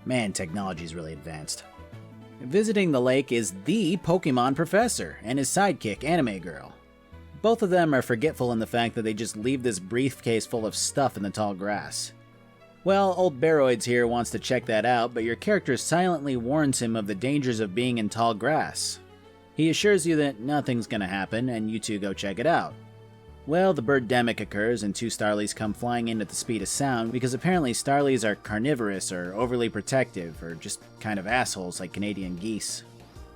Man, technology's really advanced. Visiting the lake is the Pokemon Professor and his sidekick, Anime Girl. Both of them are forgetful in the fact that they just leave this briefcase full of stuff in the tall grass. Well, old Baroids here wants to check that out, but your character silently warns him of the dangers of being in tall grass. He assures you that nothing's gonna happen, and you two go check it out. Well, the birdemic occurs, and two Starlies come flying in at the speed of sound, because apparently Starlies are carnivorous or overly protective, or just kind of assholes like Canadian geese.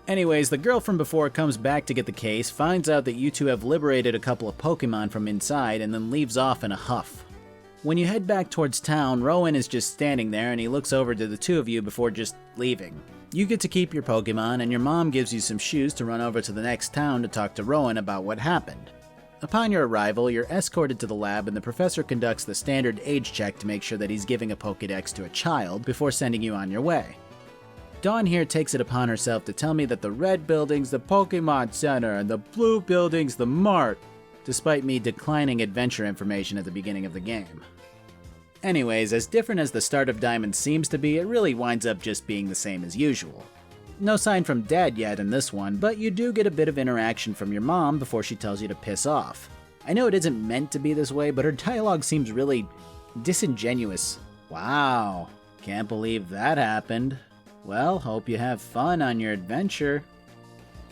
Anyways, the girl from before comes back to get the case, finds out that you two have liberated a couple of Pokemon from inside, and then leaves off in a huff. When you head back towards town, Rowan is just standing there, and he looks over to the two of you before just leaving. You get to keep your Pokemon, and your mom gives you some shoes to run over to the next town to talk to Rowan about what happened. Upon your arrival, you're escorted to the lab and the professor conducts the standard age check to make sure that he's giving a Pokédex to a child before sending you on your way. Dawn here takes it upon herself to tell me that the red building's the Pokemon Center and the blue building's the Mart, despite me declining adventure information at the beginning of the game. Anyways, as different as the start of Diamond seems to be, it really winds up just being the same as usual. No sign from Dad yet in this one, but you do get a bit of interaction from your mom before she tells you to piss off. I know it isn't meant to be this way, but her dialogue seems really disingenuous. Wow, can't believe that happened. Well, hope you have fun on your adventure.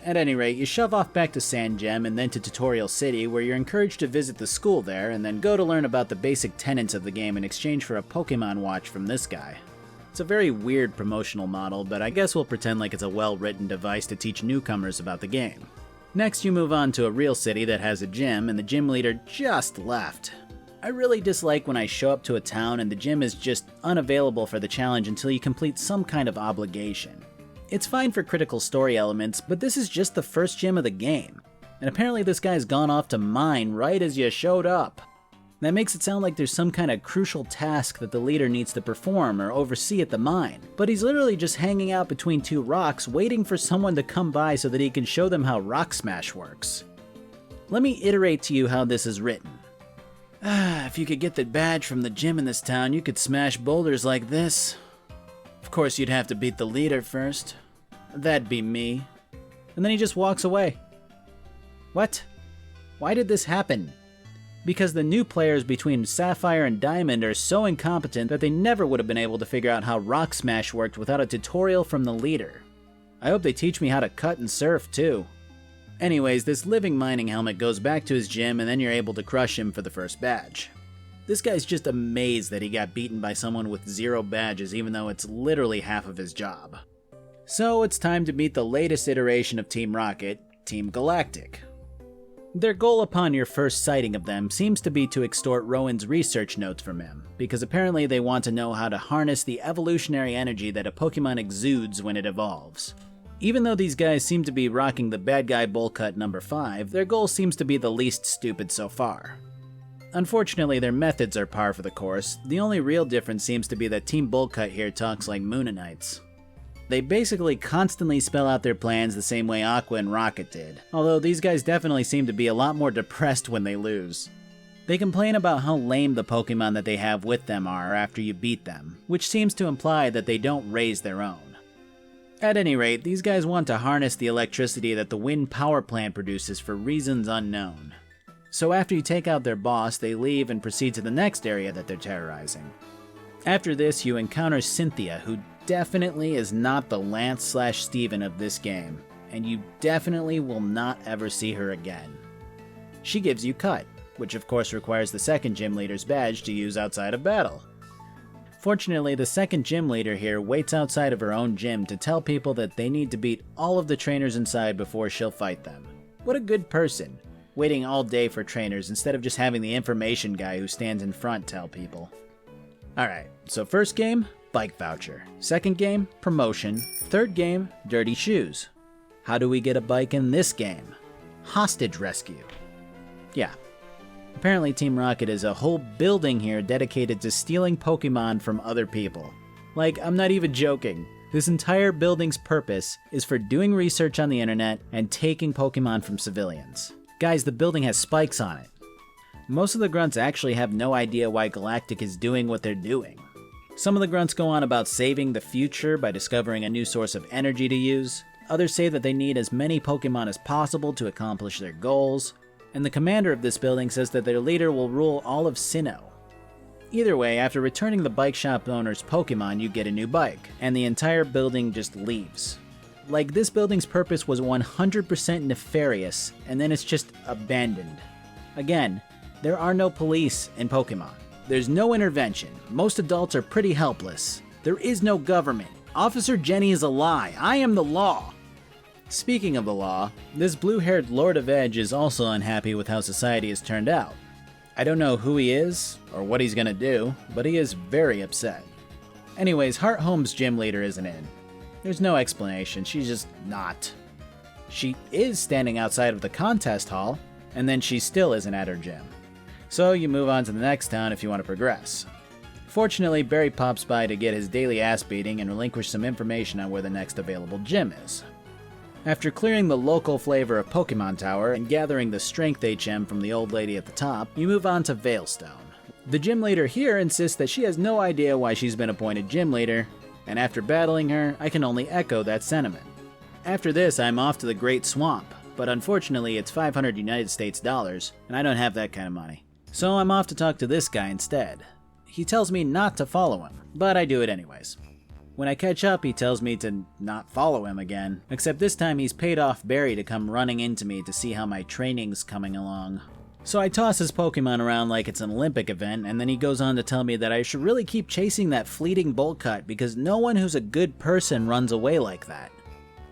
At any rate, you shove off back to Sand Gem and then to Tutorial City, where you're encouraged to visit the school there and then go to learn about the basic tenets of the game in exchange for a Pokemon watch from this guy. It's a very weird promotional model, but I guess we'll pretend like it's a well-written device to teach newcomers about the game. Next, you move on to a real city that has a gym, and the gym leader just left. I really dislike when I show up to a town and the gym is just unavailable for the challenge until you complete some kind of obligation. It's fine for critical story elements, but this is just the first gym of the game. And apparently this guy's gone off to mine right as you showed up. That makes it sound like there's some kind of crucial task that the leader needs to perform or oversee at the mine. But he's literally just hanging out between two rocks waiting for someone to come by so that he can show them how Rock Smash works. Let me iterate to you how this is written. If you could get the badge from the gym in this town, you could smash boulders like this. Of course, you'd have to beat the leader first. That'd be me. And then he just walks away. What? Why did this happen? Because the new players between Sapphire and Diamond are so incompetent that they never would have been able to figure out how Rock Smash worked without a tutorial from the leader. I hope they teach me how to cut and surf too. Anyways, this living mining helmet goes back to his gym and then you're able to crush him for the first badge. This guy's just amazed that he got beaten by someone with 0 badges even though it's literally half of his job. So it's time to meet the latest iteration of Team Rocket, Team Galactic. Their goal upon your first sighting of them seems to be to extort Rowan's research notes from him, because apparently they want to know how to harness the evolutionary energy that a Pokemon exudes when it evolves. Even though these guys seem to be rocking the bad guy bowl cut number 5, their goal seems to be the least stupid so far. Unfortunately, their methods are par for the course. The only real difference seems to be that Team Bullcut here talks like Moonanites. They basically constantly spell out their plans the same way Aqua and Rocket did, although these guys definitely seem to be a lot more depressed when they lose. They complain about how lame the Pokemon that they have with them are after you beat them, which seems to imply that they don't raise their own. At any rate, these guys want to harness the electricity that the wind power plant produces for reasons unknown. So after you take out their boss, they leave and proceed to the next area that they're terrorizing. After this, you encounter Cynthia, who definitely is not the Lance/Steven of this game, and you definitely will not ever see her again. She gives you Cut, which of course requires the second gym leader's badge to use outside of battle. Fortunately, the second gym leader here waits outside of her own gym to tell people that they need to beat all of the trainers inside before she'll fight them. What a good person, waiting all day for trainers instead of just having the information guy who stands in front tell people. Alright, so first game, bike voucher. Second game, promotion. Third game, dirty shoes. How do we get a bike in this game? Hostage rescue. Yeah. Apparently Team Rocket is a whole building here dedicated to stealing Pokemon from other people. Like, I'm not even joking. This entire building's purpose is for doing research on the internet and taking Pokemon from civilians. Guys, the building has spikes on it. Most of the grunts actually have no idea why Galactic is doing what they're doing. Some of the grunts go on about saving the future by discovering a new source of energy to use. Others say that they need as many Pokemon as possible to accomplish their goals. And the commander of this building says that their leader will rule all of Sinnoh. Either way, after returning the bike shop owner's Pokemon, you get a new bike, and the entire building just leaves. Like, this building's purpose was 100% nefarious, and then it's just abandoned. Again, there are no police in Pokemon. There's no intervention. Most adults are pretty helpless. There is no government. Officer Jenny is a lie. I am the law. Speaking of the law, this blue-haired Lord of Edge is also unhappy with how society has turned out. I don't know who he is, or what he's gonna do, but he is very upset. Anyways, Heart Home's gym leader isn't in. There's no explanation, she's just not. She is standing outside of the contest hall, and then she still isn't at her gym. So you move on to the next town if you want to progress. Fortunately, Barry pops by to get his daily ass beating and relinquish some information on where the next available gym is. After clearing the local flavor of Pokemon Tower and gathering the Strength HM from the old lady at the top, you move on to Veilstone. The gym leader here insists that she has no idea why she's been appointed gym leader, and after battling her, I can only echo that sentiment. After this, I'm off to the Great Swamp, but unfortunately it's 500 United States dollars, and I don't have that kind of money. So I'm off to talk to this guy instead. He tells me not to follow him, but I do it anyways. When I catch up, he tells me to not follow him again, except this time he's paid off Barry to come running into me to see how my training's coming along. So I toss his Pokemon around like it's an Olympic event, and then he goes on to tell me that I should really keep chasing that fleeting bolt cut because no one who's a good person runs away like that.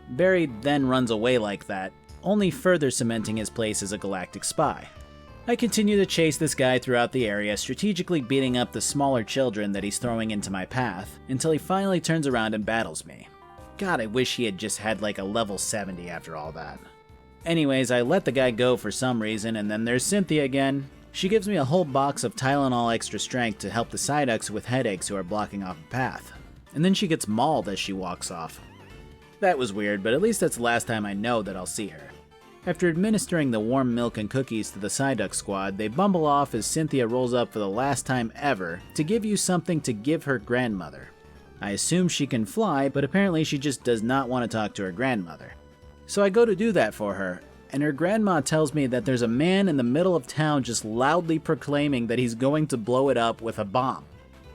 Barry then runs away like that, only further cementing his place as a galactic spy. I continue to chase this guy throughout the area, strategically beating up the smaller children that he's throwing into my path, until he finally turns around and battles me. God, I wish he had just had like a level 70 after all that. Anyways, I let the guy go for some reason, and then there's Cynthia again. She gives me a whole box of Tylenol Extra Strength to help the Psyducks with headaches who are blocking off the path. And then she gets mauled as she walks off. That was weird, but at least that's the last time I know that I'll see her. After administering the warm milk and cookies to the Psyduck squad, they bumble off as Cynthia rolls up for the last time ever to give you something to give her grandmother. I assume she can fly, but apparently she just does not want to talk to her grandmother. So I go to do that for her, and her grandma tells me that there's a man in the middle of town just loudly proclaiming that he's going to blow it up with a bomb.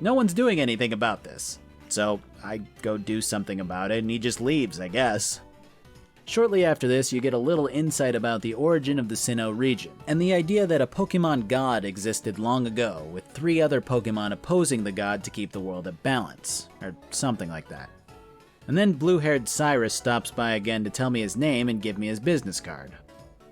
No one's doing anything about this. So I go do something about it, and he just leaves, I guess. Shortly after this, you get a little insight about the origin of the Sinnoh region, and the idea that a Pokemon god existed long ago, with 3 other Pokemon opposing the god to keep the world at balance, or something like that. And then blue-haired Cyrus stops by again to tell me his name and give me his business card.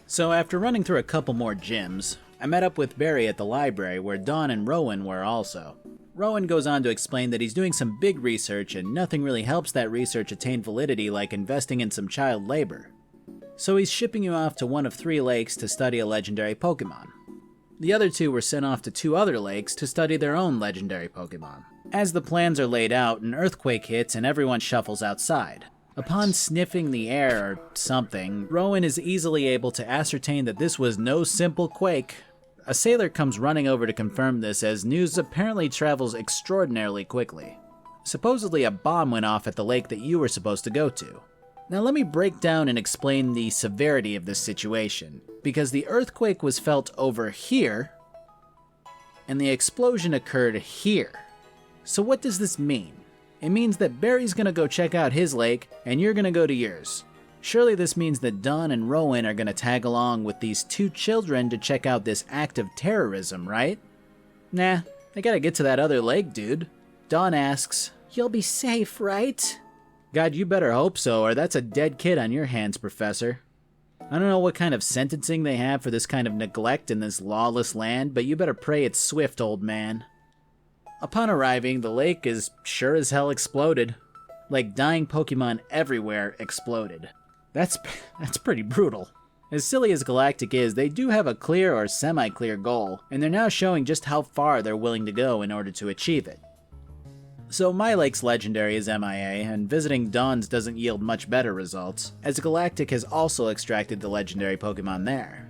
So after running through a couple more gyms, I met up with Barry at the library where Dawn and Rowan were also. Rowan goes on to explain that he's doing some big research and nothing really helps that research attain validity like investing in some child labor. So he's shipping you off to one of 3 lakes to study a legendary Pokemon. The other 2 were sent off to 2 other lakes to study their own legendary Pokemon. As the plans are laid out, an earthquake hits and everyone shuffles outside. Upon sniffing the air or something, Rowan is easily able to ascertain that this was no simple quake. A sailor comes running over to confirm this as news apparently travels extraordinarily quickly. Supposedly a bomb went off at the lake that you were supposed to go to. Now let me break down and explain the severity of this situation, because the earthquake was felt over here, and the explosion occurred here. So what does this mean? It means that Barry's gonna go check out his lake, and you're gonna go to yours. Surely this means that Dawn and Rowan are gonna tag along with these 2 children to check out this act of terrorism, right? Nah, I gotta get to that other lake, dude. Dawn asks, "You'll be safe, right?" God, you better hope so, or that's a dead kid on your hands, Professor. I don't know what kind of sentencing they have for this kind of neglect in this lawless land, but you better pray it's swift, old man. Upon arriving, the lake is sure as hell exploded. Like dying Pokemon everywhere exploded. That's pretty brutal. As silly as Galactic is, they do have a clear or semi-clear goal, and they're now showing just how far they're willing to go in order to achieve it. So my lake's legendary is MIA, and visiting Dawn's doesn't yield much better results, as Galactic has also extracted the legendary Pokemon there.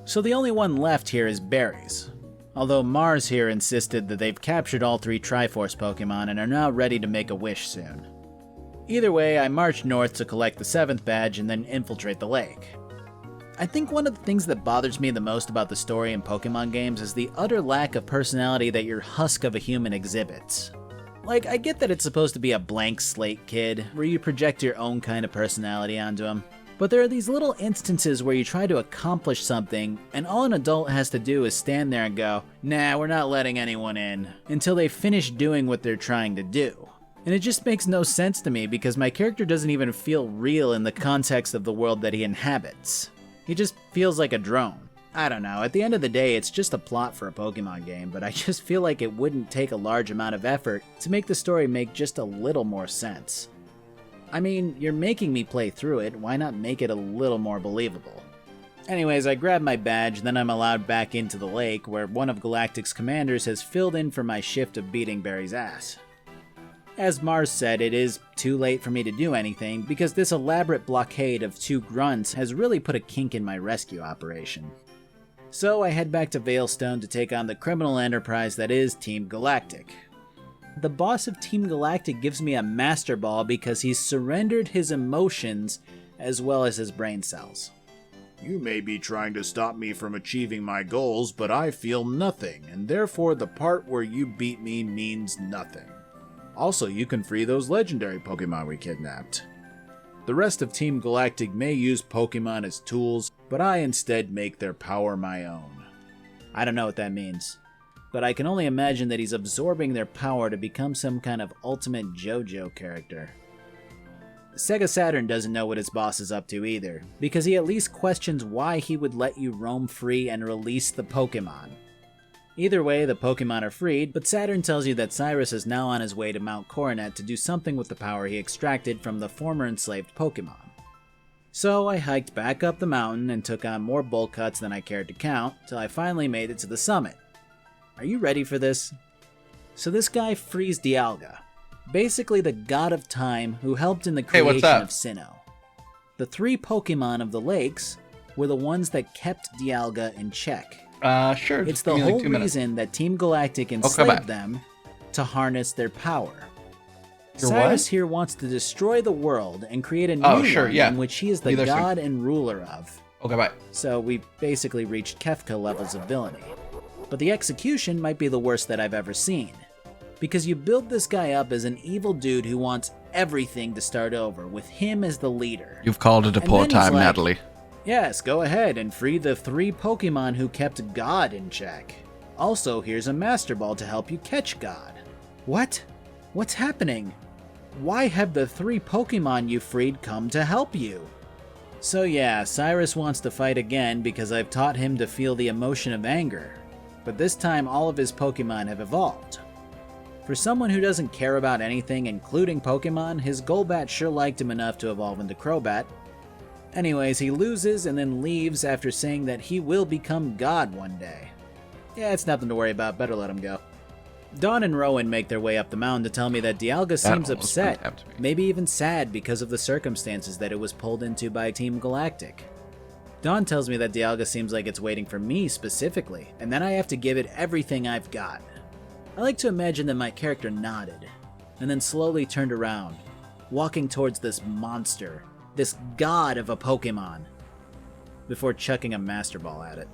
So the only one left here is Barry's. Although Mars here insisted that they've captured all 3 Triforce Pokemon and are now ready to make a wish soon. Either way, I march north to collect the 7th badge and then infiltrate the lake. I think one of the things that bothers me the most about the story in Pokemon games is the utter lack of personality that your husk of a human exhibits. Like, I get that it's supposed to be a blank slate kid, where you project your own kind of personality onto him, but there are these little instances where you try to accomplish something, and all an adult has to do is stand there and go, "Nah, we're not letting anyone in," until they finish doing what they're trying to do. And it just makes no sense to me because my character doesn't even feel real in the context of the world that he inhabits. He just feels like a drone. I don't know, at the end of the day it's just a plot for a Pokemon game, but I just feel like it wouldn't take a large amount of effort to make the story make just a little more sense. I mean, you're making me play through it, why not make it a little more believable? Anyways, I grab my badge, then I'm allowed back into the lake, where one of Galactic's commanders has filled in for my shift of beating Barry's ass. As Mars said, it is too late for me to do anything, because this elaborate blockade of 2 grunts has really put a kink in my rescue operation. So I head back to Veilstone to take on the criminal enterprise that is Team Galactic. The boss of Team Galactic gives me a Master Ball because he's surrendered his emotions as well as his brain cells. You may be trying to stop me from achieving my goals, but I feel nothing, and therefore the part where you beat me means nothing. Also, you can free those legendary Pokemon we kidnapped. The rest of Team Galactic may use Pokemon as tools, but I instead make their power my own. I don't know what that means, but I can only imagine that he's absorbing their power to become some kind of ultimate JoJo character. Sega Saturn doesn't know what his boss is up to either, because he at least questions why he would let you roam free and release the Pokemon. Either way, the Pokemon are freed, but Saturn tells you that Cyrus is now on his way to Mount Coronet to do something with the power he extracted from the former enslaved Pokemon. So I hiked back up the mountain and took on more bowl cuts than I cared to count, till I finally made it to the summit. Are you ready for this? So this guy frees Dialga, basically the god of time who helped in the creation of Sinnoh. The 3 Pokemon of the lakes were the ones that kept Dialga in check. Sure. It's the whole reason that Team Galactic enslaved them to harness their power. Cyrus here wants to destroy the world and create a new one in which he is the god and ruler of. Okay, bye. So we basically reached Kefka levels of villainy. But the execution might be the worst that I've ever seen. Because you build this guy up as an evil dude who wants everything to start over, with him as the leader. You've called it a poor time, Natalie. Yes, go ahead and free the 3 Pokemon who kept God in check. Also, here's a Master Ball to help you catch God. What? What's happening? Why have the 3 Pokemon you freed come to help you? So yeah, Cyrus wants to fight again because I've taught him to feel the emotion of anger. But this time all of his Pokemon have evolved. For someone who doesn't care about anything, including Pokemon, his Golbat sure liked him enough to evolve into Crobat. Anyways, he loses and then leaves after saying that he will become God one day. Yeah, it's nothing to worry about, better let him go. Dawn and Rowan make their way up the mountain to tell me that Dialga seems upset, maybe even sad because of the circumstances that it was pulled into by Team Galactic. Dawn tells me that Dialga seems like it's waiting for me specifically, and then I have to give it everything I've got. I like to imagine that my character nodded, and then slowly turned around, walking towards this monster, this god of a Pokemon, before chucking a Master Ball at it.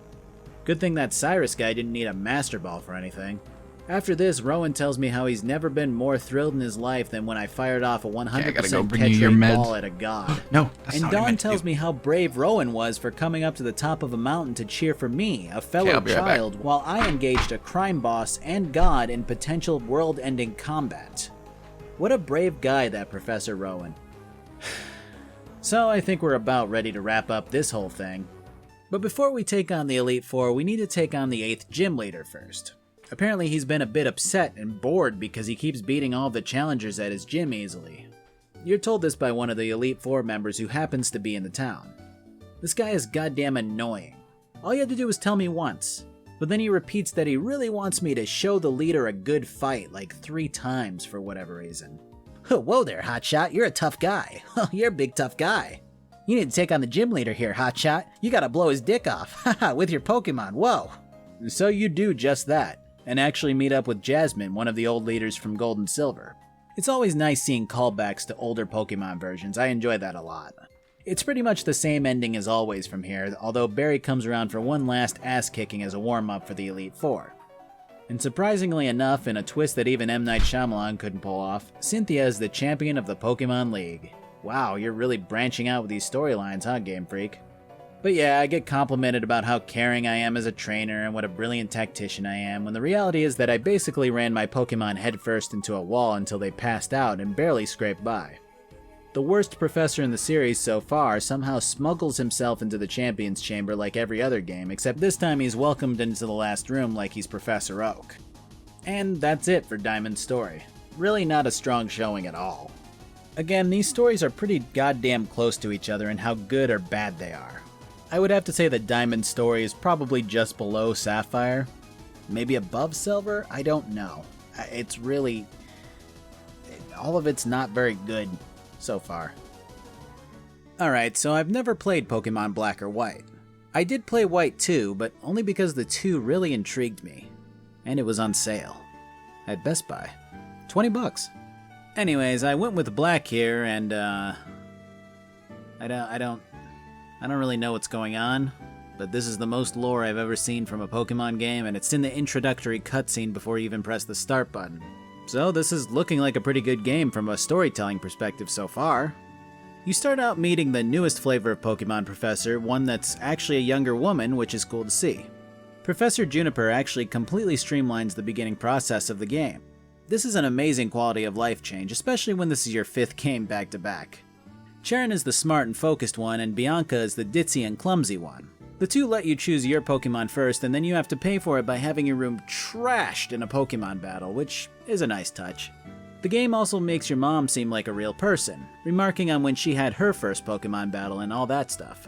Good thing that Cyrus guy didn't need a Master Ball for anything. After this, Rowan tells me how he's never been more thrilled in his life than when I fired off a 100% catch rate ball at a god. No, that's not And Dawn tells me how brave Rowan was for coming up to the top of a mountain to cheer for me, a fellow child, while I engaged a crime boss and god in potential world-ending combat. What a brave guy, that Professor Rowan. So I think we're about ready to wrap up this whole thing. But before we take on the Elite Four, we need to take on the 8th gym leader first. Apparently he's been a bit upset and bored because he keeps beating all of the challengers at his gym easily. You're told this by one of the Elite Four members who happens to be in the town. This guy is goddamn annoying. All you had to do was tell me once, but then he repeats that he really wants me to show the leader a good fight like 3 times for whatever reason. Whoa there, Hotshot, you're a tough guy. You're a big tough guy. You need to take on the gym leader here, Hotshot. You gotta blow his dick off, haha, with your Pokemon, whoa. So you do just that, and actually meet up with Jasmine, one of the old leaders from Gold and Silver. It's always nice seeing callbacks to older Pokemon versions, I enjoy that a lot. It's pretty much the same ending as always from here, although Barry comes around for one last ass-kicking as a warm-up for the Elite Four. And surprisingly enough, in a twist that even M. Night Shyamalan couldn't pull off, Cynthia is the champion of the Pokemon League. Wow, you're really branching out with these storylines, huh, Game Freak? But yeah, I get complimented about how caring I am as a trainer and what a brilliant tactician I am, when the reality is that I basically ran my Pokemon headfirst into a wall until they passed out and barely scraped by. The worst professor in the series so far somehow smuggles himself into the Champions Chamber like every other game, except this time he's welcomed into the last room like he's Professor Oak. And that's it for Diamond's story. Really not a strong showing at all. Again, these stories are pretty goddamn close to each other in how good or bad they are. I would have to say that Diamond's story is probably just below Sapphire. Maybe above Silver? I don't know. It's really... all of it's not very good so far. Alright, so I've never played Pokemon Black or White. I did play White too, but only because the 2 really intrigued me. And it was on sale. At Best Buy. $20. Anyways, I went with Black here, and I don't really know what's going on, but this is the most lore I've ever seen from a Pokemon game, and it's in the introductory cutscene before you even press the start button. So this is looking like a pretty good game from a storytelling perspective so far. You start out meeting the newest flavor of Pokemon Professor, one that's actually a younger woman, which is cool to see. Professor Juniper actually completely streamlines the beginning process of the game. This is an amazing quality of life change, especially when this is your 5th game back to back. Cheren is the smart and focused one, and Bianca is the ditzy and clumsy one. The two let you choose your Pokemon first, and then you have to pay for it by having your room trashed in a Pokemon battle, which is a nice touch. The game also makes your mom seem like a real person, remarking on when she had her first Pokemon battle and all that stuff.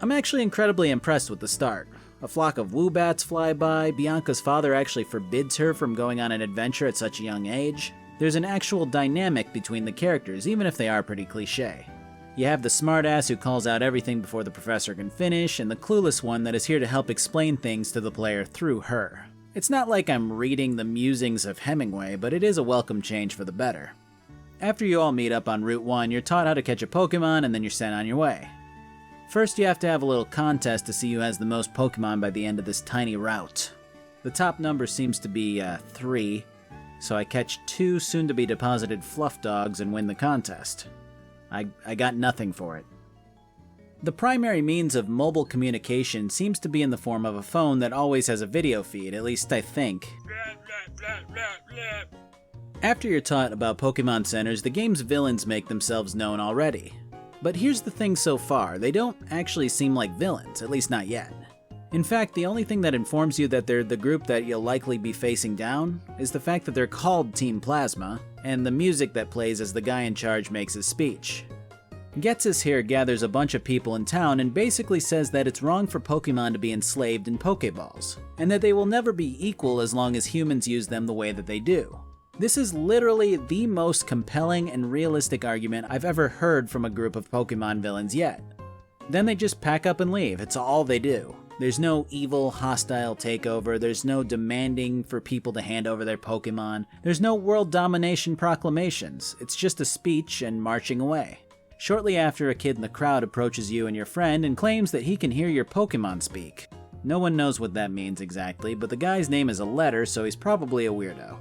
I'm actually incredibly impressed with the start. A flock of Woobats fly by, Bianca's father actually forbids her from going on an adventure at such a young age. There's an actual dynamic between the characters, even if they are pretty cliche. You have the smartass who calls out everything before the professor can finish, and the clueless one that is here to help explain things to the player through her. It's not like I'm reading the musings of Hemingway, but it is a welcome change for the better. After you all meet up on Route 1, you're taught how to catch a Pokemon, and then you're sent on your way. First, you have to have a little contest to see who has the most Pokemon by the end of this tiny route. The top number seems to be 3, so I catch 2 soon-to-be deposited fluff dogs and win the contest. I got nothing for it. The primary means of mobile communication seems to be in the form of a phone that always has a video feed, at least I think. After you're taught about Pokemon Centers, the game's villains make themselves known already. But here's the thing so far, they don't actually seem like villains, at least not yet. In fact, the only thing that informs you that they're the group that you'll likely be facing down is the fact that they're called Team Plasma, and the music that plays as the guy in charge makes his speech. Ghetsis here gathers a bunch of people in town and basically says that it's wrong for Pokemon to be enslaved in Pokeballs, and that they will never be equal as long as humans use them the way that they do. This is literally the most compelling and realistic argument I've ever heard from a group of Pokemon villains yet. Then they just pack up and leave, it's all they do. There's no evil, hostile takeover, there's no demanding for people to hand over their Pokemon, there's no world domination proclamations, it's just a speech and marching away. Shortly after, a kid in the crowd approaches you and your friend and claims that he can hear your Pokemon speak. No one knows what that means exactly, but the guy's name is a letter, so he's probably a weirdo.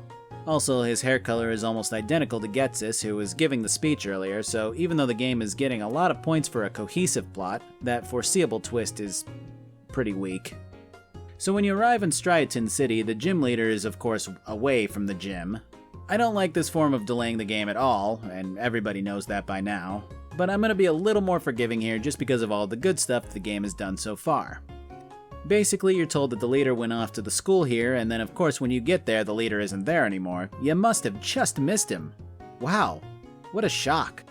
Also, his hair color is almost identical to Ghetsis, who was giving the speech earlier, so even though the game is getting a lot of points for a cohesive plot, that foreseeable twist is pretty weak. So when you arrive in Striaton City, the gym leader is of course away from the gym. I don't like this form of delaying the game at all, and everybody knows that by now. But I'm going to be a little more forgiving here just because of all the good stuff the game has done so far. Basically, you're told that the leader went off to the school here, and then of course when you get there the leader isn't there anymore. You must have just missed him. Wow, what a shock.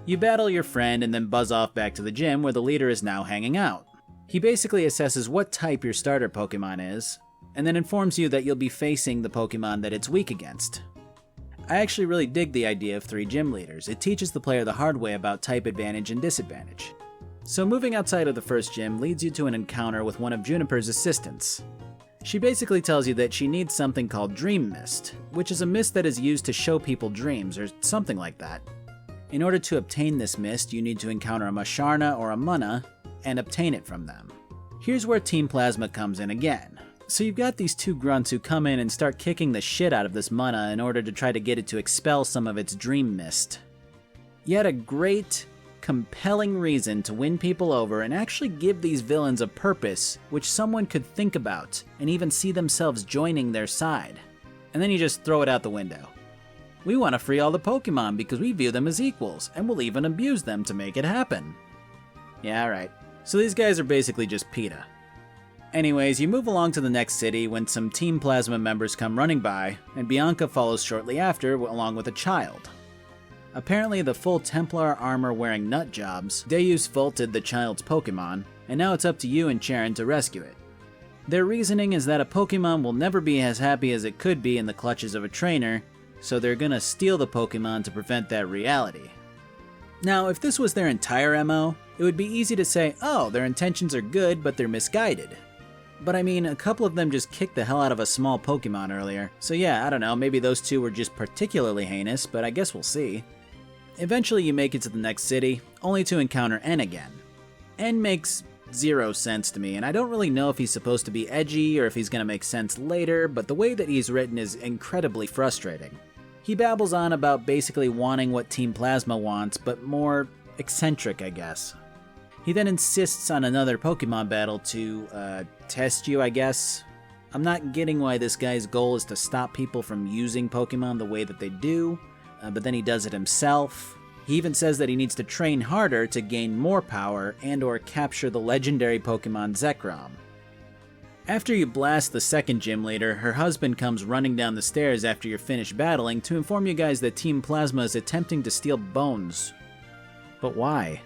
You battle your friend and then buzz off back to the gym where the leader is now hanging out. He basically assesses what type your starter Pokemon is, and then informs you that you'll be facing the Pokemon that it's weak against. I actually really dig the idea of 3 gym leaders. It teaches the player the hard way about type advantage and disadvantage. So moving outside of the first gym leads you to an encounter with one of Juniper's assistants. She basically tells you that she needs something called Dream Mist, which is a mist that is used to show people dreams or something like that. In order to obtain this mist, you need to encounter a Masharna or a Munna and obtain it from them. Here's where Team Plasma comes in again. So you've got these 2 grunts who come in and start kicking the shit out of this Munna in order to try to get it to expel some of its dream mist. Yet a great, compelling reason to win people over and actually give these villains a purpose which someone could think about and even see themselves joining their side. And then you just throw it out the window. We want to free all the Pokemon because we view them as equals, and we'll even abuse them to make it happen. Yeah, alright. So these guys are basically just PETA. Anyways, you move along to the next city when some Team Plasma members come running by, and Bianca follows shortly after along with a child. Apparently the full Templar armor wearing nutjobs Deus vaulted the child's Pokemon, and now it's up to you and Cheren to rescue it. Their reasoning is that a Pokemon will never be as happy as it could be in the clutches of a trainer, so they're gonna steal the Pokemon to prevent that reality. Now, if this was their entire MO, it would be easy to say, oh, their intentions are good, but they're misguided. But I mean, a couple of them just kicked the hell out of a small Pokemon earlier, so yeah, I don't know, maybe those 2 were just particularly heinous, but I guess we'll see. Eventually you make it to the next city, only to encounter N again. N makes 0 sense to me, and I don't really know if he's supposed to be edgy or if he's gonna make sense later, but the way that he's written is incredibly frustrating. He babbles on about basically wanting what Team Plasma wants, but more eccentric, I guess. He then insists on another Pokemon battle to, test you, I guess. I'm not getting why this guy's goal is to stop people from using Pokemon the way that they do, but then he does it himself. He even says that he needs to train harder to gain more power and or capture the legendary Pokemon Zekrom. After you blast the second gym leader, her husband comes running down the stairs after you're finished battling to inform you guys that Team Plasma is attempting to steal Bones. But why?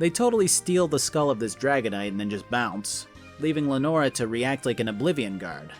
They totally steal the skull of this Dragonite and then just bounce, leaving Lenora to react like an Oblivion Guard.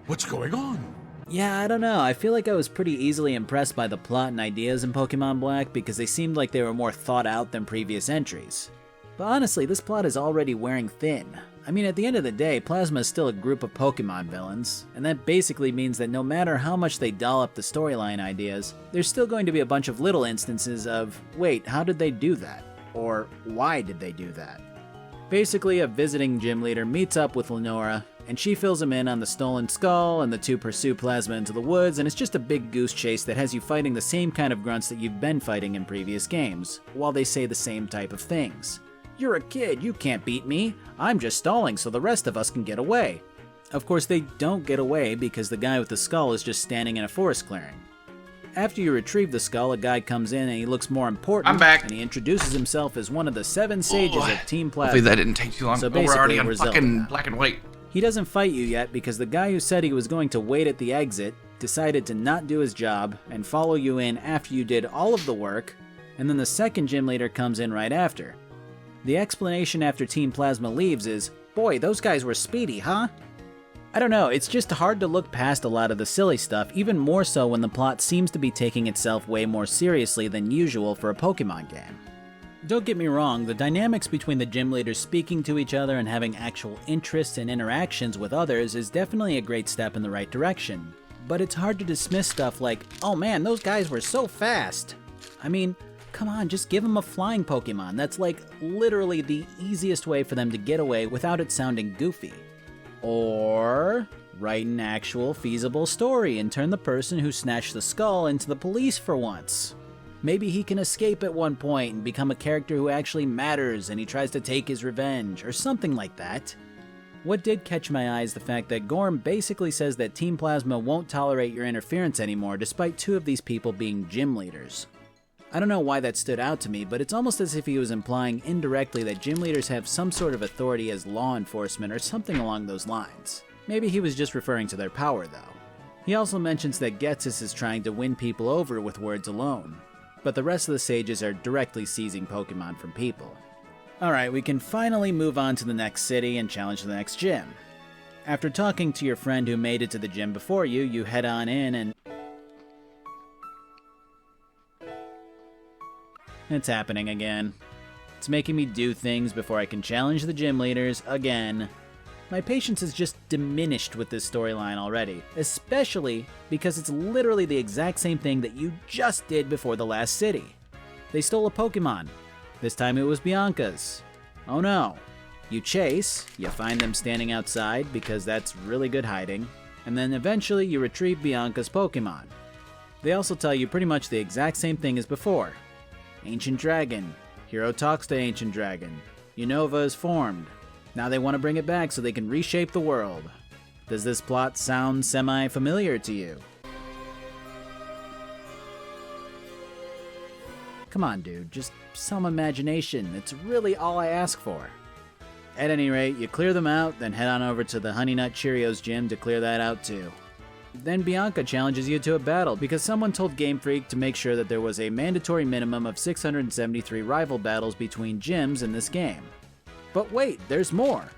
What's going on? Yeah, I don't know. I feel like I was pretty easily impressed by the plot and ideas in Pokemon Black because they seemed like they were more thought out than previous entries. But honestly, this plot is already wearing thin. I mean, at the end of the day, Plasma is still a group of Pokemon villains, and that basically means that no matter how much they doll up the storyline ideas, there's still going to be a bunch of little instances of, wait, how did they do that? Or, why did they do that? Basically, a visiting gym leader meets up with Lenora, and she fills him in on the stolen skull, and the two pursue Plasma into the woods, and it's just a big goose chase that has you fighting the same kind of grunts that you've been fighting in previous games, while they say the same type of things. You're a kid, you can't beat me. I'm just stalling so the rest of us can get away. Of course, they don't get away because the guy with the skull is just standing in a forest clearing. After you retrieve the skull, a guy comes in and he looks more important. I'm back. And he introduces himself as one of the 7 sages of Team Plasma. Hopefully that didn't take too long. So We're already basically, on we're Zelda fucking now. black and white. He doesn't fight you yet because the guy who said he was going to wait at the exit decided to not do his job and follow you in after you did all of the work, and then the second gym leader comes in right after. The explanation after Team Plasma leaves is, boy, those guys were speedy, huh? I don't know, it's just hard to look past a lot of the silly stuff, even more so when the plot seems to be taking itself way more seriously than usual for a Pokemon game. Don't get me wrong, the dynamics between the gym leaders speaking to each other and having actual interests and interactions with others is definitely a great step in the right direction. But it's hard to dismiss stuff like, oh man, those guys were so fast. I mean, come on, just give them a flying Pokemon. That's like literally the easiest way for them to get away without it sounding goofy. Or write an actual feasible story and turn the person who snatched the skull into the police for once. Maybe he can escape at one point and become a character who actually matters and he tries to take his revenge, or something like that. What did catch my eye is the fact that Gorm basically says that Team Plasma won't tolerate your interference anymore despite 2 of these people being gym leaders. I don't know why that stood out to me, but it's almost as if he was implying indirectly that gym leaders have some sort of authority as law enforcement or something along those lines. Maybe he was just referring to their power though. He also mentions that Getsis is trying to win people over with words alone, but the rest of the sages are directly seizing Pokemon from people. Alright, we can finally move on to the next city and challenge the next gym. After talking to your friend who made it to the gym before you, you head on in and... It's happening again. It's making me do things before I can challenge the gym leaders again. My patience is just diminished with this storyline already, especially because it's literally the exact same thing that you just did before the last city. They stole a Pokemon. This time it was Bianca's. Oh no. You chase, you find them standing outside because that's really good hiding, and then eventually you retrieve Bianca's Pokemon. They also tell you pretty much the exact same thing as before. Ancient Dragon. Hero talks to Ancient Dragon. Unova is formed. Now they want to bring it back so they can reshape the world. Does this plot sound semi-familiar to you? Come on, dude, just some imagination. It's really all I ask for. At any rate, you clear them out, then head on over to the Honey Nut Cheerios gym to clear that out too. Then Bianca challenges you to a battle because someone told Game Freak to make sure that there was a mandatory minimum of 673 rival battles between gyms in this game. But wait, there's more!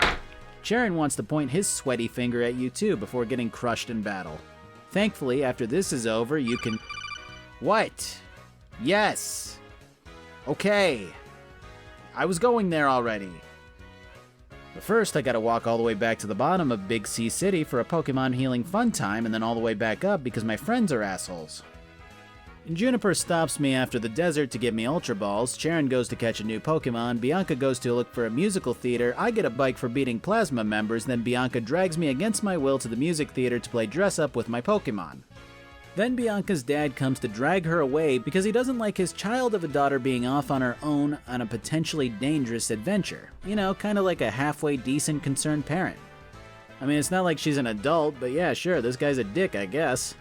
Charon wants to point his sweaty finger at you too before getting crushed in battle. Thankfully, after this is over, you can... What? Yes! Okay. I was going there already. But first, I gotta walk all the way back to the bottom of Big C City for a Pokemon healing fun time, and then all the way back up because my friends are assholes. Juniper stops me after the desert to give me Ultra Balls, Sharon goes to catch a new Pokemon, Bianca goes to look for a musical theater, I get a bike for beating Plasma members, then Bianca drags me against my will to the music theater to play dress up with my Pokemon. Then Bianca's dad comes to drag her away because he doesn't like his child of a daughter being off on her own on a potentially dangerous adventure. You know, kind of like a halfway decent concerned parent. I mean, it's not like she's an adult, but yeah, sure, this guy's a dick, I guess.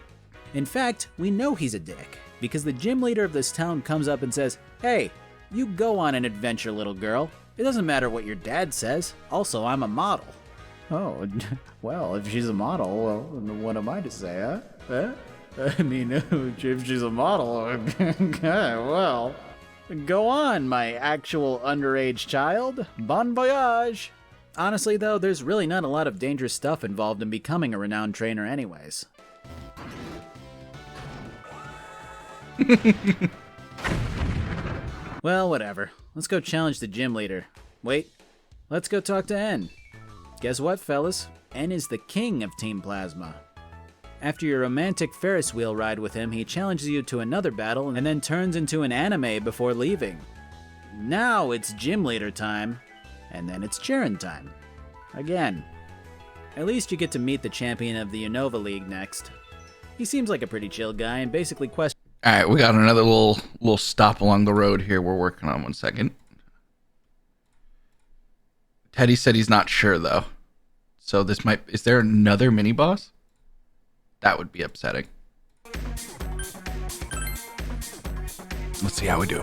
In fact, we know he's a dick, because the gym leader of this town comes up and says, "Hey, you go on an adventure, little girl. It doesn't matter what your dad says. Also, I'm a model." Oh, well, if she's a model, well, what am I to say, huh? I mean, if she's a model, well, go on, my actual underage child. Bon voyage. Honestly, though, there's really not a lot of dangerous stuff involved in becoming a renowned trainer anyways. Well, whatever. Let's go challenge the gym leader. Wait, let's go talk to N. Guess what, fellas? N is the king of Team Plasma. After your romantic Ferris wheel ride with him, he challenges you to another battle and then turns into an anime before leaving. Now it's gym leader time, and then it's Sharon time. Again. At least you get to meet the champion of the Unova League next. He seems like a pretty chill guy and basically questions. All right, we got another little stop along the road here we're working on. 1 second. Teddy said he's not sure, though. So this might... Is there another mini-boss? That would be upsetting. Let's see how we do.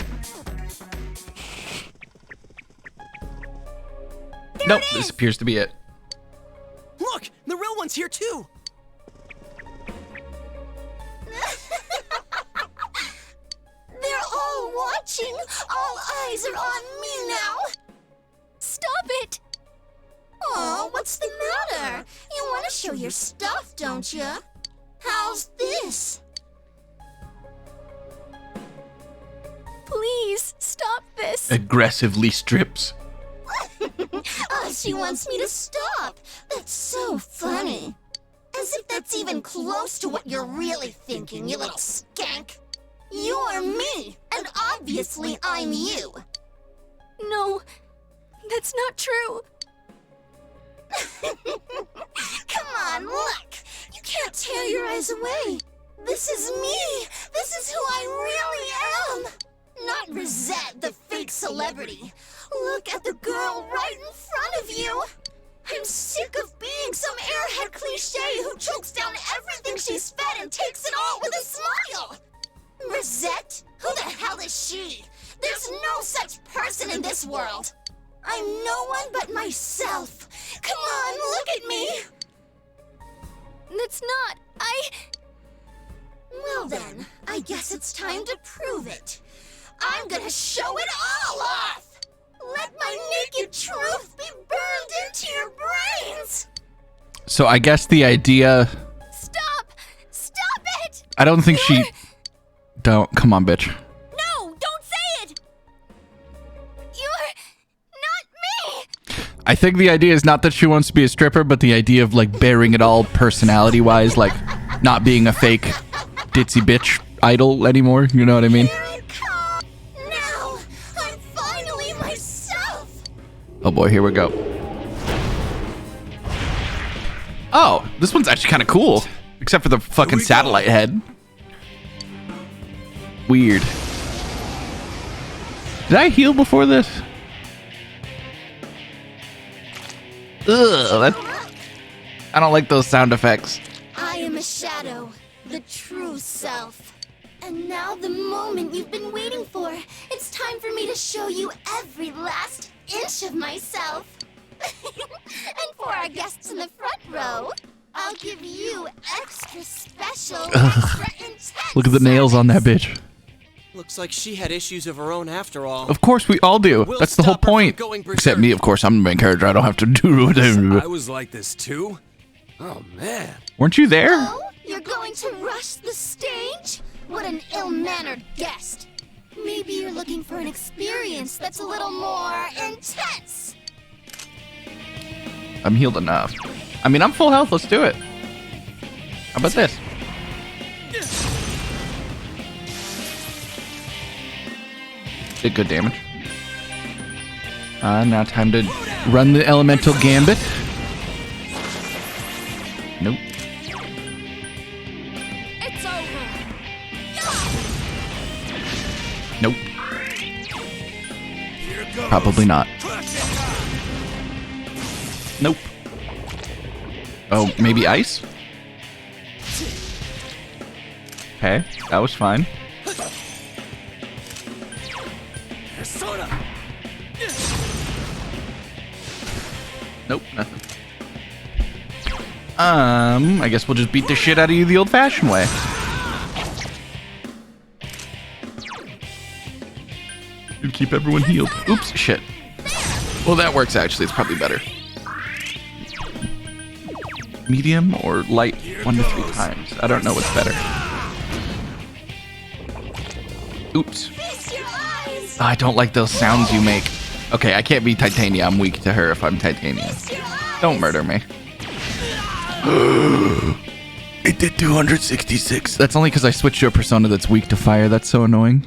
Nope, this appears to be it. Look, the real one's here too. They're all watching. All eyes are on me now. Stop it. Oh, what's the matter? You want to show your stuff, don't you? How's this? Please, stop this. Aggressively strips. Oh, she wants me to stop. That's so funny. As if that's even close to what you're really thinking, you little skank. You're me, and obviously I'm you. No, that's not true. Come on, look. You can't tear your eyes away. This is me. This is who I really am. Not Rosette, the fake celebrity. Look at the girl right in front of you. I'm sick of being some airhead cliche who chokes down everything she's fed and takes it all with a smile. Rosette? Who the hell is she? There's no such person in this world. I'm no one but myself. Come on, look at me. That's not... Well then, I guess it's time to prove it. I'm gonna show it all off! Let my naked truth be burned into your brains! So I guess the idea... Stop! Stop it! I don't think she... Don't... Come on, bitch. No, don't say it! You're... not me! I think the idea is not that she wants to be a stripper, but the idea of, like, bearing it all personality-wise, like, not being a fake ditzy bitch idol anymore, you know what I mean? Here it comes! Now, I'm finally myself! Oh boy, here we go. Oh, this one's actually kind of cool. Except for the fucking satellite head. Weird. Did I heal before this? Ugh, I don't like those sound effects. I am a shadow, the true self. And now the moment you've been waiting for. It's time for me to show you every last inch of myself. And for our guests in the front row, I'll give you extra special, extra intense. Look at the nails on that bitch. Looks like she had issues of her own after all. Of course we all do. We'll That's the whole stop her from point. going berserk. Except me, of course. I'm the main character. I don't have to do whatever. I was like this too. Oh man. Weren't you there? Oh, you're going to rush the stage? What an ill-mannered guest. Maybe you're looking for an experience that's a little more intense. I'm healed enough. I mean, I'm full health. Let's do it. How about this? Did good damage. Now time to run the elemental gambit. Nope. It's over. Nope. Probably not. Nope. Oh, maybe ice? Okay, that was fine. Nope, nothing. I guess we'll just beat the shit out of you the old-fashioned way. And keep everyone healed. Oops, shit. Well, that works actually. It's probably better. Medium or light 1 to 3 times. I don't know what's better. Oops. I don't like those sounds you make. Okay, I can't be Titania. I'm weak to her if I'm Titania. Don't murder me. It did 266. That's only because I switched to a persona that's weak to fire. That's so annoying.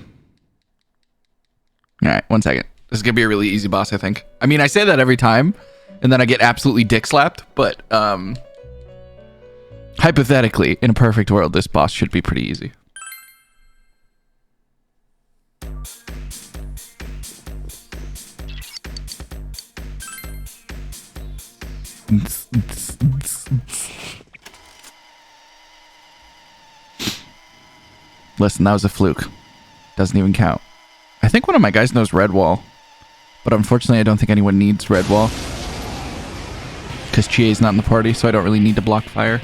Alright, 1 second. This is going to be a really easy boss, I think. I mean, I say that every time, and then I get absolutely dick slapped, but hypothetically, in a perfect world, this boss should be pretty easy. Listen, that was a fluke. Doesn't even count. I think one of my guys knows red wall, but unfortunately I don't think anyone needs red wall because Chie's not in the party, so I don't really need to block fire.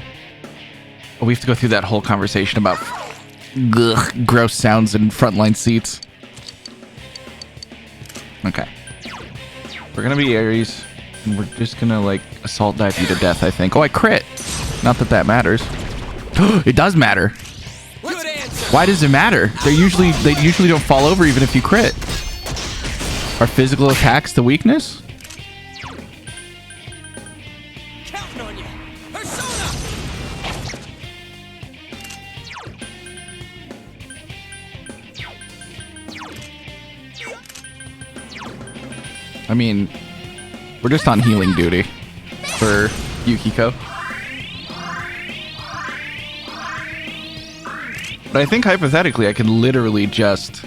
But we have to go through that whole conversation about gross sounds in frontline seats. Okay. We're gonna be Ares, and we're just gonna like assault dive you to death, I think. Oh, I crit! Not that that matters. It does matter. Why does it matter? They usually don't fall over even if you crit. Are physical attacks the weakness? Counting on you. Persona. I mean, we're just on healing duty for Yukiko. But I think hypothetically I could literally just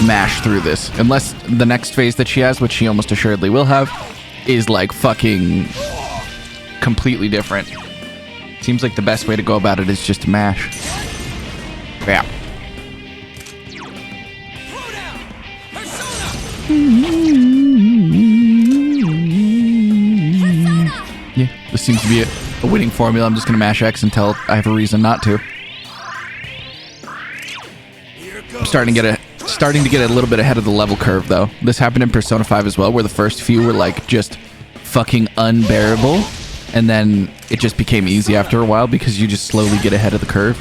mash through this. Unless the next phase that she has, which she almost assuredly will have, is like fucking completely different. Seems like the best way to go about it is just to mash. Yeah. Yeah, this seems to be a winning formula. I'm just gonna mash X until I have a reason not to. I'm starting to get a little bit ahead of the level curve though. This happened in Persona 5 as well, where the first few were like just fucking unbearable, and then it just became easy after a while because you just slowly get ahead of the curve.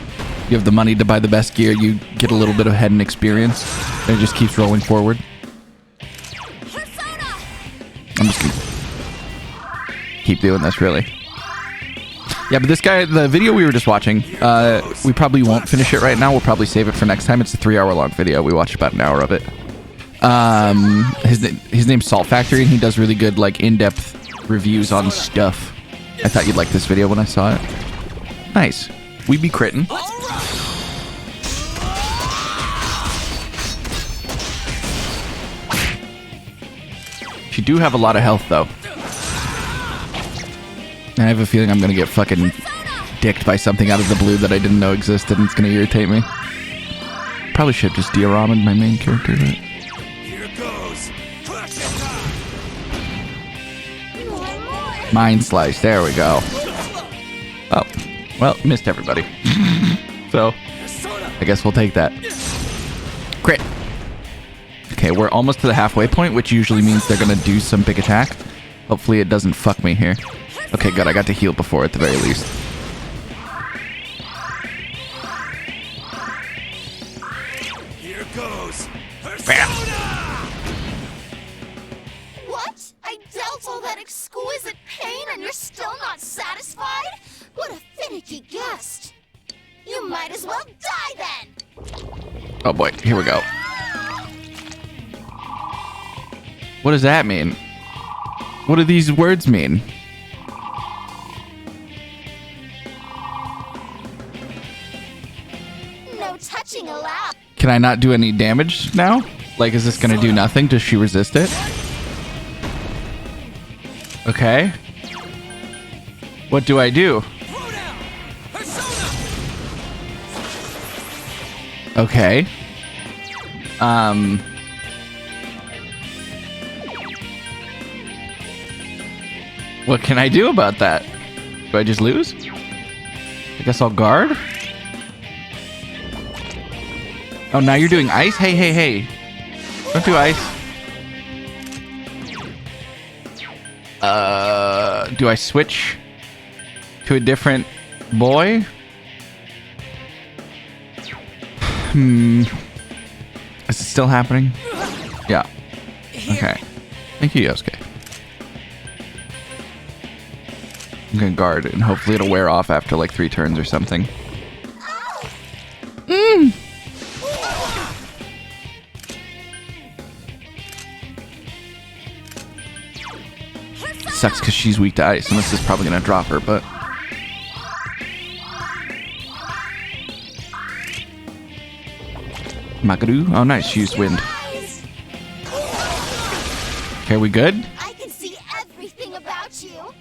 You have the money to buy the best gear, you get a little bit of head and experience, and it just keeps rolling forward. I'm just gonna keep doing this, really. Yeah, but this guy, the video we were just watching, we probably won't finish it right now. We'll probably save it for next time. It's a 3-hour-long video. We watched about an hour of it. His name's Salt Factory, and he does really good, like, in-depth reviews on stuff. I thought you'd like this video when I saw it. Nice. We be critting. You do have a lot of health, though. And I have a feeling I'm going to get fucking dicked by something out of the blue that I didn't know existed, and it's going to irritate me. Probably should have just dioramaed my main character, but... Here goes. Mind Slice, there we go. Oh, well, missed everybody. So, I guess we'll take that. Crit. Okay, we're almost to the halfway point, which usually means they're going to do some big attack. Hopefully it doesn't fuck me here. Okay, good. I got to heal before at the very least. Here goes. What? I dealt all that exquisite pain and you're still not satisfied? What a finicky guest. You might as well die then. Oh boy, here we go. What does that mean? What do these words mean? No touching allowed. Can I not do any damage now? Like, is this gonna do nothing? Does she resist it? Okay. What do I do? Okay. What can I do about that? Do I just lose? I guess I'll guard? Oh, now you're doing ice? Hey, hey, hey. Don't do ice. Do I switch to a different boy? Is it still happening? Yeah. Okay. Thank you, Yosuke. I'm gonna guard and hopefully it'll wear off after like 3 turns or something. Sucks because she's weak to ice, and this is probably gonna drop her, but... Makadu? Oh, nice. She used wind. Okay, are we good? I can see everything about you.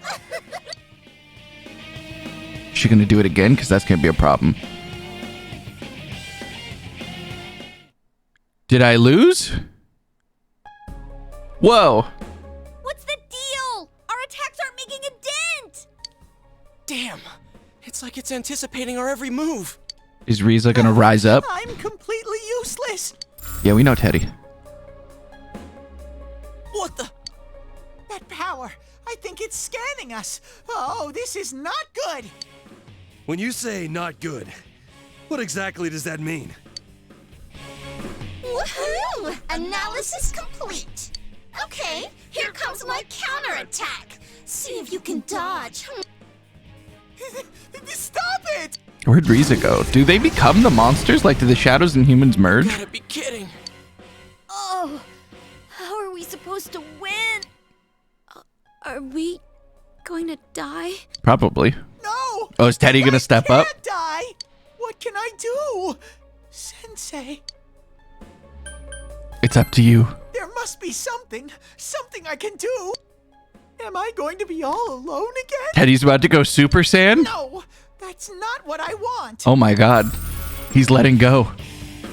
Is she gonna do it again? Because that's gonna be a problem. Did I lose? Whoa! What's the deal? Our attacks aren't making a dent! Damn. It's like it's anticipating our every move. Is Riza gonna rise up? I'm completely useless. Yeah, we know Teddy. What the? That power. I think it's scanning us. Oh, this is not good. When you say not good, what exactly does that mean? Woohoo! Analysis complete. Okay, here comes my counterattack. See if you can dodge. Stop it! Where'd Riza go? Do they become the monsters? Like, do the shadows and humans merge? Gotta be kidding. Oh, how are we supposed to win? Are we going to die? Probably. No! Oh, is Teddy gonna step up? Can't die! What can I do? Sensei, It's up to you. there must be something I can do. Am I going to be all alone again? Teddy's about to go Super Saiyan? No, that's not what I want. Oh my god. He's letting go.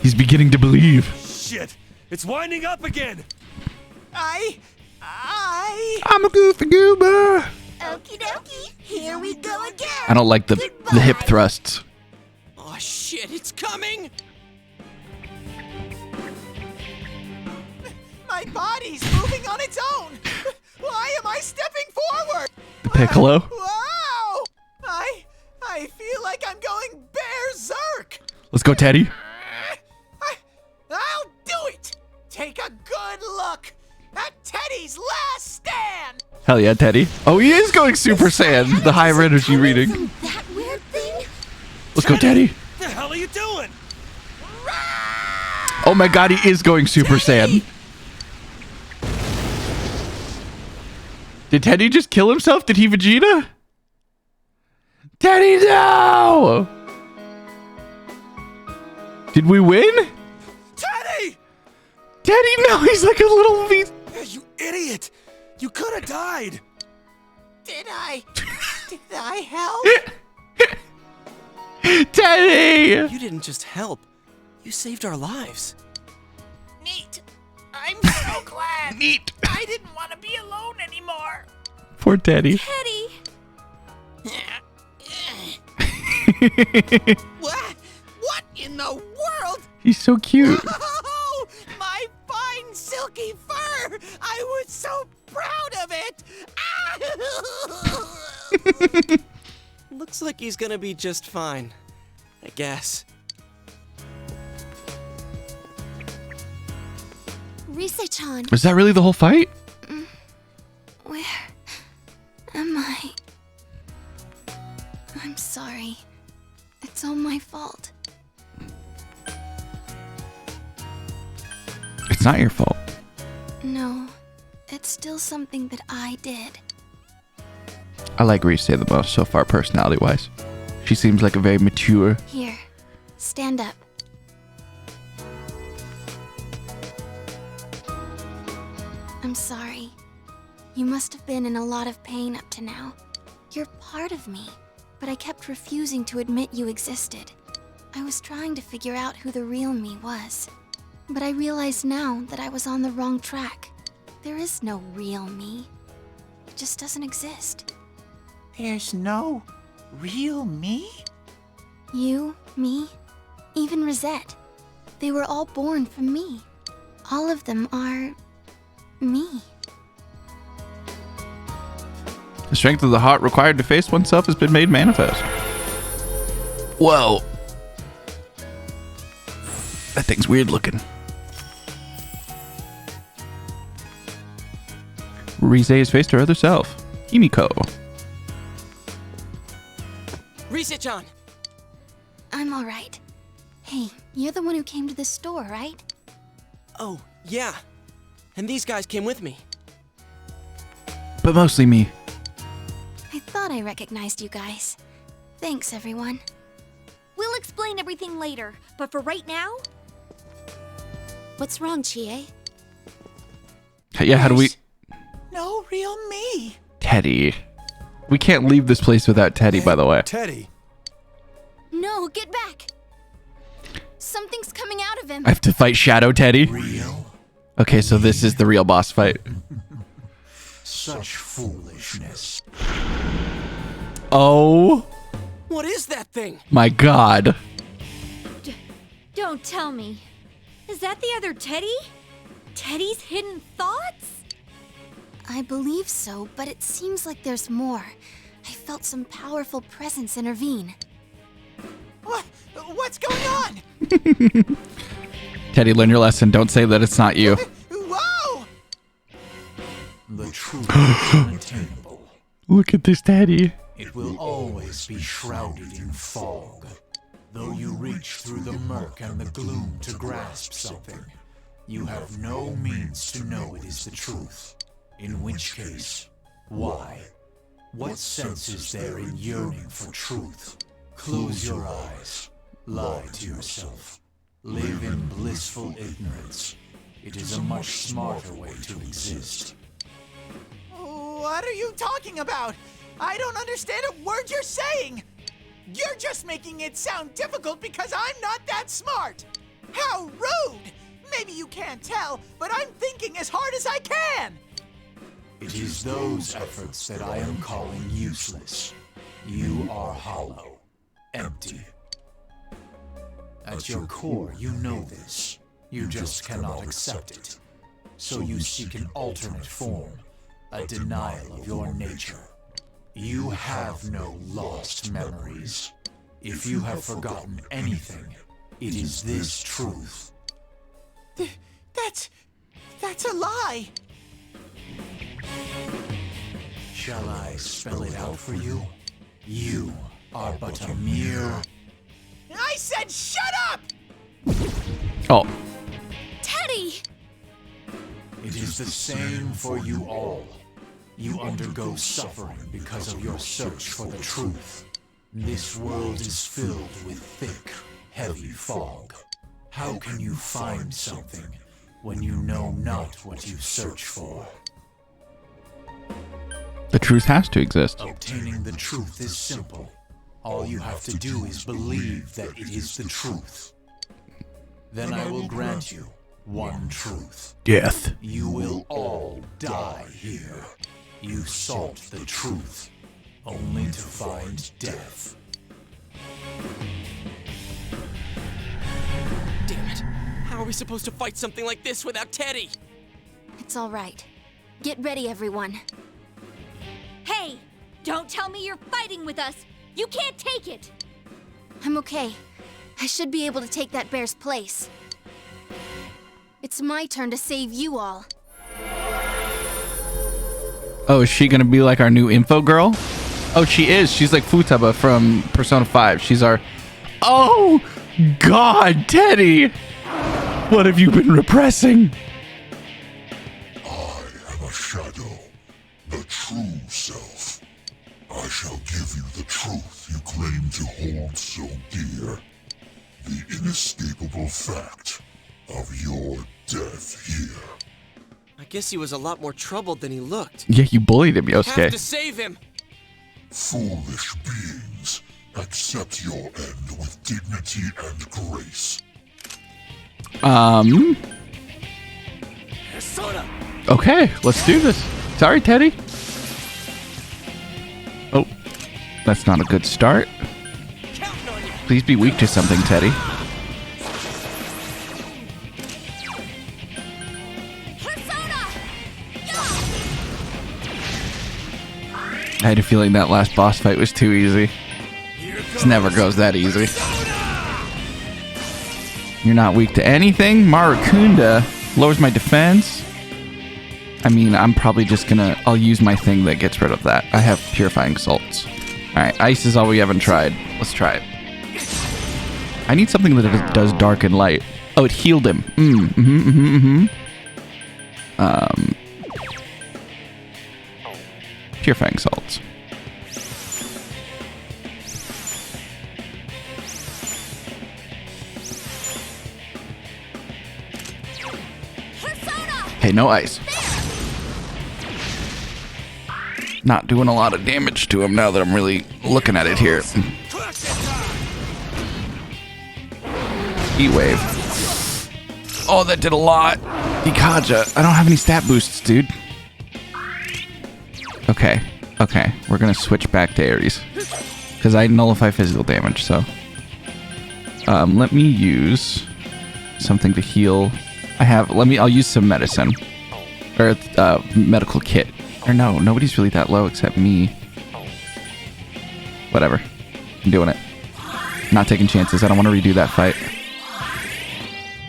He's beginning to believe. Shit! It's winding up again! I'm a goofy goober. Okie dokie, here we go again. I don't like the hip thrusts. Oh shit, it's coming! My body's moving on its own! Why am I stepping forward? The Piccolo. Wow! I feel like I'm going berserk! Let's go, Teddy. I'll do it! Take a good look at Teddy's last stand! Hell yeah, Teddy. Oh, he is going Super Saiyan. The higher energy reading. That weird thing? Let's go, Teddy. What the hell are you doing? Oh my god, he is going Super Saiyan. Did Teddy just kill himself? Did he Vegeta? Teddy, no! Did we win? Teddy! Teddy, no, he's like a little You idiot! You could have died! Did I help? Teddy! You didn't just help. You saved our lives. Neat. I'm so glad. Neat. I didn't want to be alone anymore. Poor Teddy. Teddy! What in the world? He's so cute. Oh, my fine silky fur! I was so proud of it! Looks like he's gonna be just fine, I guess. Rise-chan, Was that really the whole fight? where am I? I'm sorry. It's all my fault. It's not your fault. No, it's still something that I did. I like Rise the most so far, personality-wise. She seems like a very mature. Here, stand up. I'm sorry. You must have been in a lot of pain up to now. You're part of me, but I kept refusing to admit you existed. I was trying to figure out who the real me was. But I realize now that I was on the wrong track. There is no real me. It just doesn't exist. There's no real me? You, me, even Rosette. They were all born from me. All of them are me. The strength of the heart required to face oneself has been made manifest. Whoa. That thing's weird looking. Rise has faced her other self, Himiko. Rise-chan! I'm alright. Hey, you're the one who came to the store, right? Oh, yeah. And these guys came with me. But mostly me. I thought I recognized you guys. Thanks, everyone. We'll explain everything later, but for right now... What's wrong, Chie? Yeah, how do we... No real me. Teddy. We can't leave this place without Teddy, by the way. Teddy. No, get back! Something's coming out of him. I have to fight Shadow Teddy? Real? Okay, so this is the real boss fight. Such foolishness. Oh What is that thing? my god. Don't tell me. Is that the other Teddy? Teddy's hidden thoughts? I believe so, but it seems like there's more. I felt some powerful presence intervene. What's going on? Teddy, learn your lesson. Don't say that it's not you. Whoa! The truth is unattainable. Look at this Teddy. It will always be shrouded in fog. Though you reach through the murk and the gloom to grasp something, you have no means to know it is the truth. In which case, why? What sense is there in yearning for truth? Close your eyes. Lie to yourself. Live in blissful ignorance. It is a much smarter way to exist. What are you talking about? I don't understand a word you're saying. You're just making it sound difficult because I'm not that smart. How rude! Maybe you can't tell, but I'm thinking as hard as I can. It is those efforts that I am calling useless. You are hollow, empty. At your core, you know this. You just cannot accept it. So you seek an alternate form, a denial of your nature. You have no lost memories. If you have forgotten anything, it is this truth. That's a lie. Shall I spell it out for you? You are but a mere... I said shut up! Oh. Teddy! It is the same for you all. You undergo suffering because of your search for the truth. This world is filled with thick, heavy fog. How can you find something when you know not what you search for? The truth has to exist. Obtaining the truth is simple. All you have to do is believe that it is the truth. Then I will grant you one truth. Death. You will all die here. You sought the truth, only to find death. Damn it. How are we supposed to fight something like this without Teddy? It's all right. Get ready, everyone. Hey! Don't tell me you're fighting with us! You can't take it! I'm okay. I should be able to take that bear's place. It's my turn to save you all. Oh, is she gonna be like our new info girl? Oh, she is. She's like Futaba from Persona 5. She's our... Oh, God, Teddy! What have you been repressing? I am a you the truth you claim to hold so dear. The inescapable fact of your death here. I guess he was a lot more troubled than he looked. Yeah, you bullied him, Yosuke. Have to save him. Foolish beings, accept your end with dignity and grace. Okay, let's do this. Sorry, Teddy. Oh, that's not a good start. Please be weak to something, Teddy. I had a feeling that last boss fight was too easy. It never goes that easy. You're not weak to anything? Maracunda lowers my defense. I mean, I'm probably just gonna... I'll use my thing that gets rid of that. I have Purifying Salts. Alright, ice is all we haven't tried. Let's try it. I need something that does dark and light. Oh, it healed him. Purifying Salts. Okay, no ice. Not doing a lot of damage to him now that I'm really looking at it here. Heat Wave. Oh, that did a lot. Ikaja. I don't have any stat boosts, dude. Okay. Okay. We're going to switch back to Ares. Because I nullify physical damage, so. Let me use something to heal. I'll use some medicine. Or, medical kit. Or no, nobody's really that low except me. Whatever. I'm doing it. Not taking chances. I don't want to redo that fight.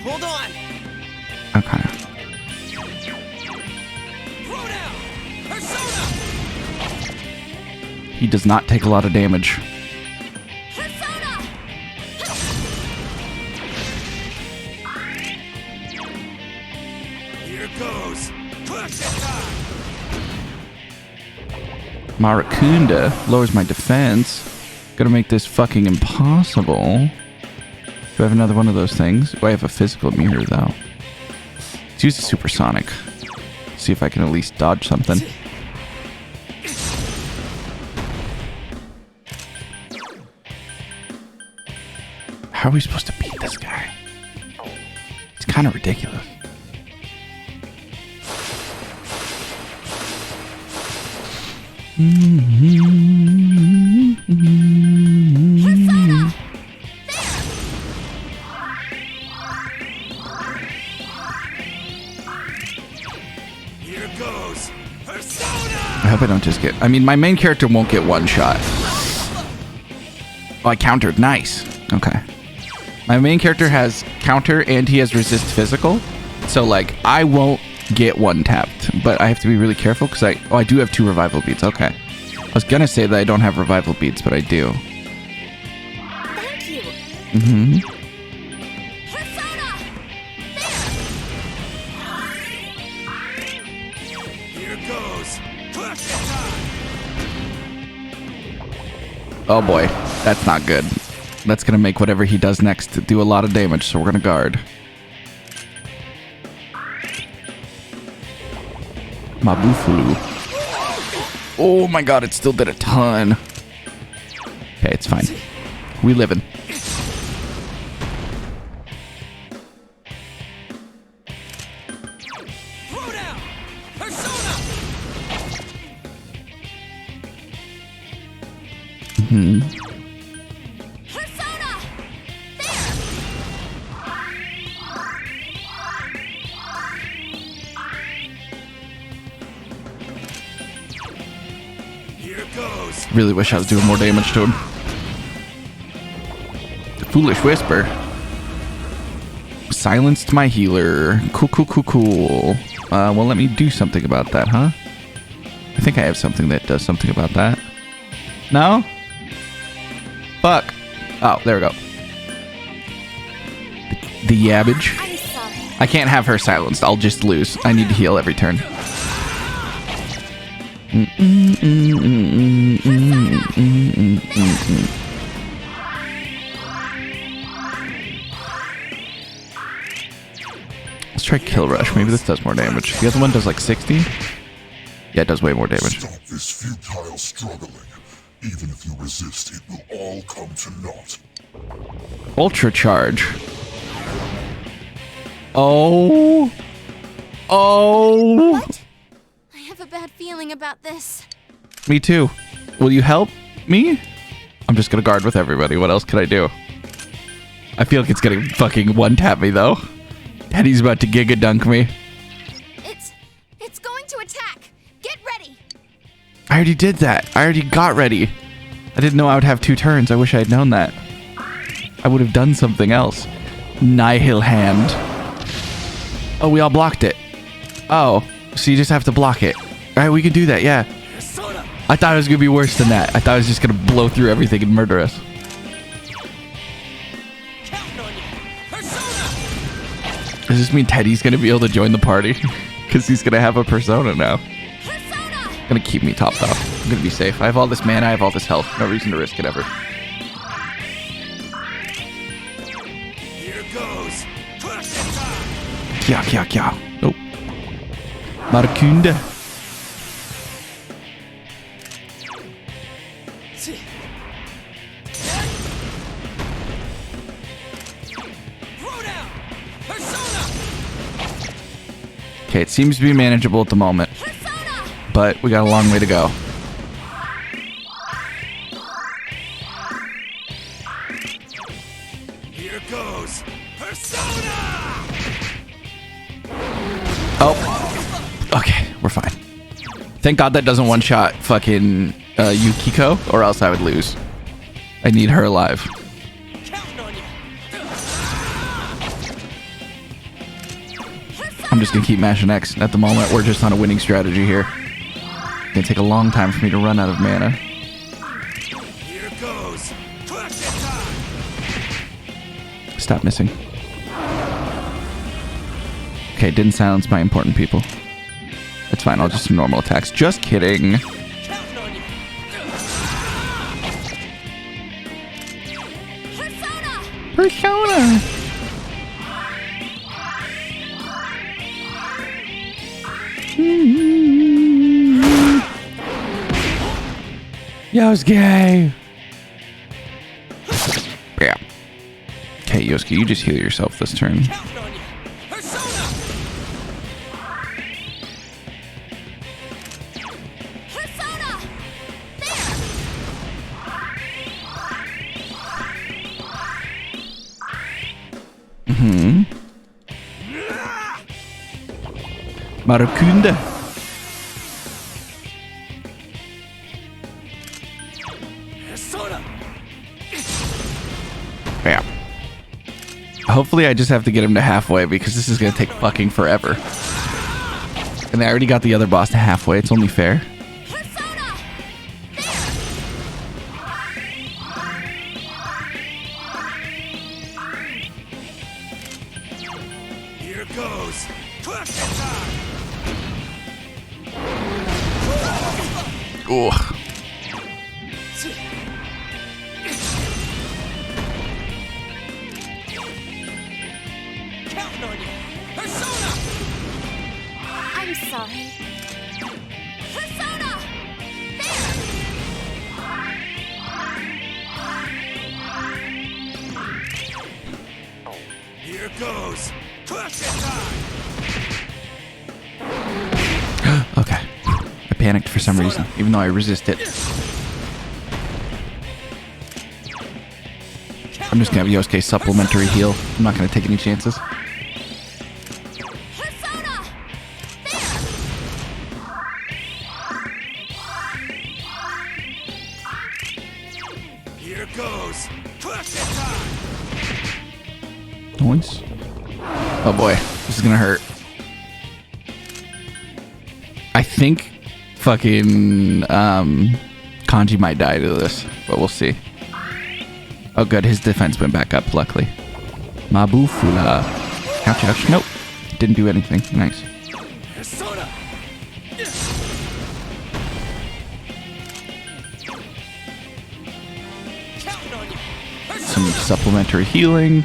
Hold on. Okay. He does not take a lot of damage. Here goes. Maracunda lowers my defense. Gonna make this fucking impossible. Do I have another one of those things? Oh, I have a physical mirror, though. Let's use a supersonic. See if I can at least dodge something. How are we supposed to beat this guy? It's kind of ridiculous. Here goes. I hope I don't just get... I mean, my main character won't get one shot. Oh, I countered. Nice. Okay. My main character has counter and he has resist physical. So, like, I won't get one tapped. But I have to be really careful because I do have 2 revival beads. Okay. I was going to say that I don't have revival beads, but I do. Thank you. Here goes. Oh boy, that's not good. That's gonna make whatever he does next do a lot of damage, so we're gonna guard. Mabufulu. Oh my god, it still did a ton. Okay, it's fine. We living. Really wish I was doing more damage to him. Foolish Whisper. Silenced my healer. Cool. Well, let me do something about that, huh? I think I have something that does something about that. No? Fuck. Oh, there we go. The Yabbage. I'm sorry. I can't have her silenced. I'll just lose. I need to heal every turn. Let's try Kill Rush. Maybe this does more damage. The other one does like 60. Yeah, it does way more damage. Stop this futile struggling. Even if you resist, it will all come to naught. Ultra Charge. Oh. Oh. What? I have a bad feeling about this. Me too. Will you help me? I'm just gonna guard with everybody. What else can I do? I feel like it's gonna fucking one-tap me though. Daddy's about to Giga Dunk me. It's going to attack. Get ready. I already did that. I already got ready. I didn't know I would have 2 turns. I wish I had known that. I would have done something else. Nihil Hand. Oh, we all blocked it. Oh, so you just have to block it. All right, we can do that, yeah. I thought it was going to be worse than that. I thought it was just going to blow through everything and murder us. Does this mean Teddy's going to be able to join the party? Because he's going to have a persona now. Going to keep me topped off. I'm going to be safe. I have all this mana. I have all this health. No reason to risk it ever. Here goes. Kya, kya, kya. Nope. Marakunda. Okay, it seems to be manageable at the moment. But we got a long way to go. Here goes. Persona! Oh. Okay, we're fine. Thank God that doesn't one-shot fucking Yukiko, or else I would lose. I need her alive. I'm just gonna keep mashing X. At the moment, we're just on a winning strategy here. It's gonna take a long time for me to run out of mana. Here goes. Stop missing. Okay, didn't silence my important people. It's fine, I'll just do normal attacks. Just kidding. Persona! Yosuke! Yeah. Okay, Yosuke, you just heal yourself this turn. Marakunda. Yeah. Hopefully I just have to get him to halfway because this is going to take fucking forever. And I already got the other boss to halfway. It's only fair. Here goes. Ugh. I'm sorry. Persona! Here goes. Okay. I panicked for some reason, even though I resisted. I'm just going to have Yosuke supplementary heal. I'm not going to take any chances. Here goes. Noise. Oh boy, this is going to hurt. I think fucking Kanji might die to this, but we'll see. Oh good, his defense went back up, luckily. Mabufula. Ouch, ouch. Nope. Didn't do anything. Nice. Persona! 「some supplementary healing.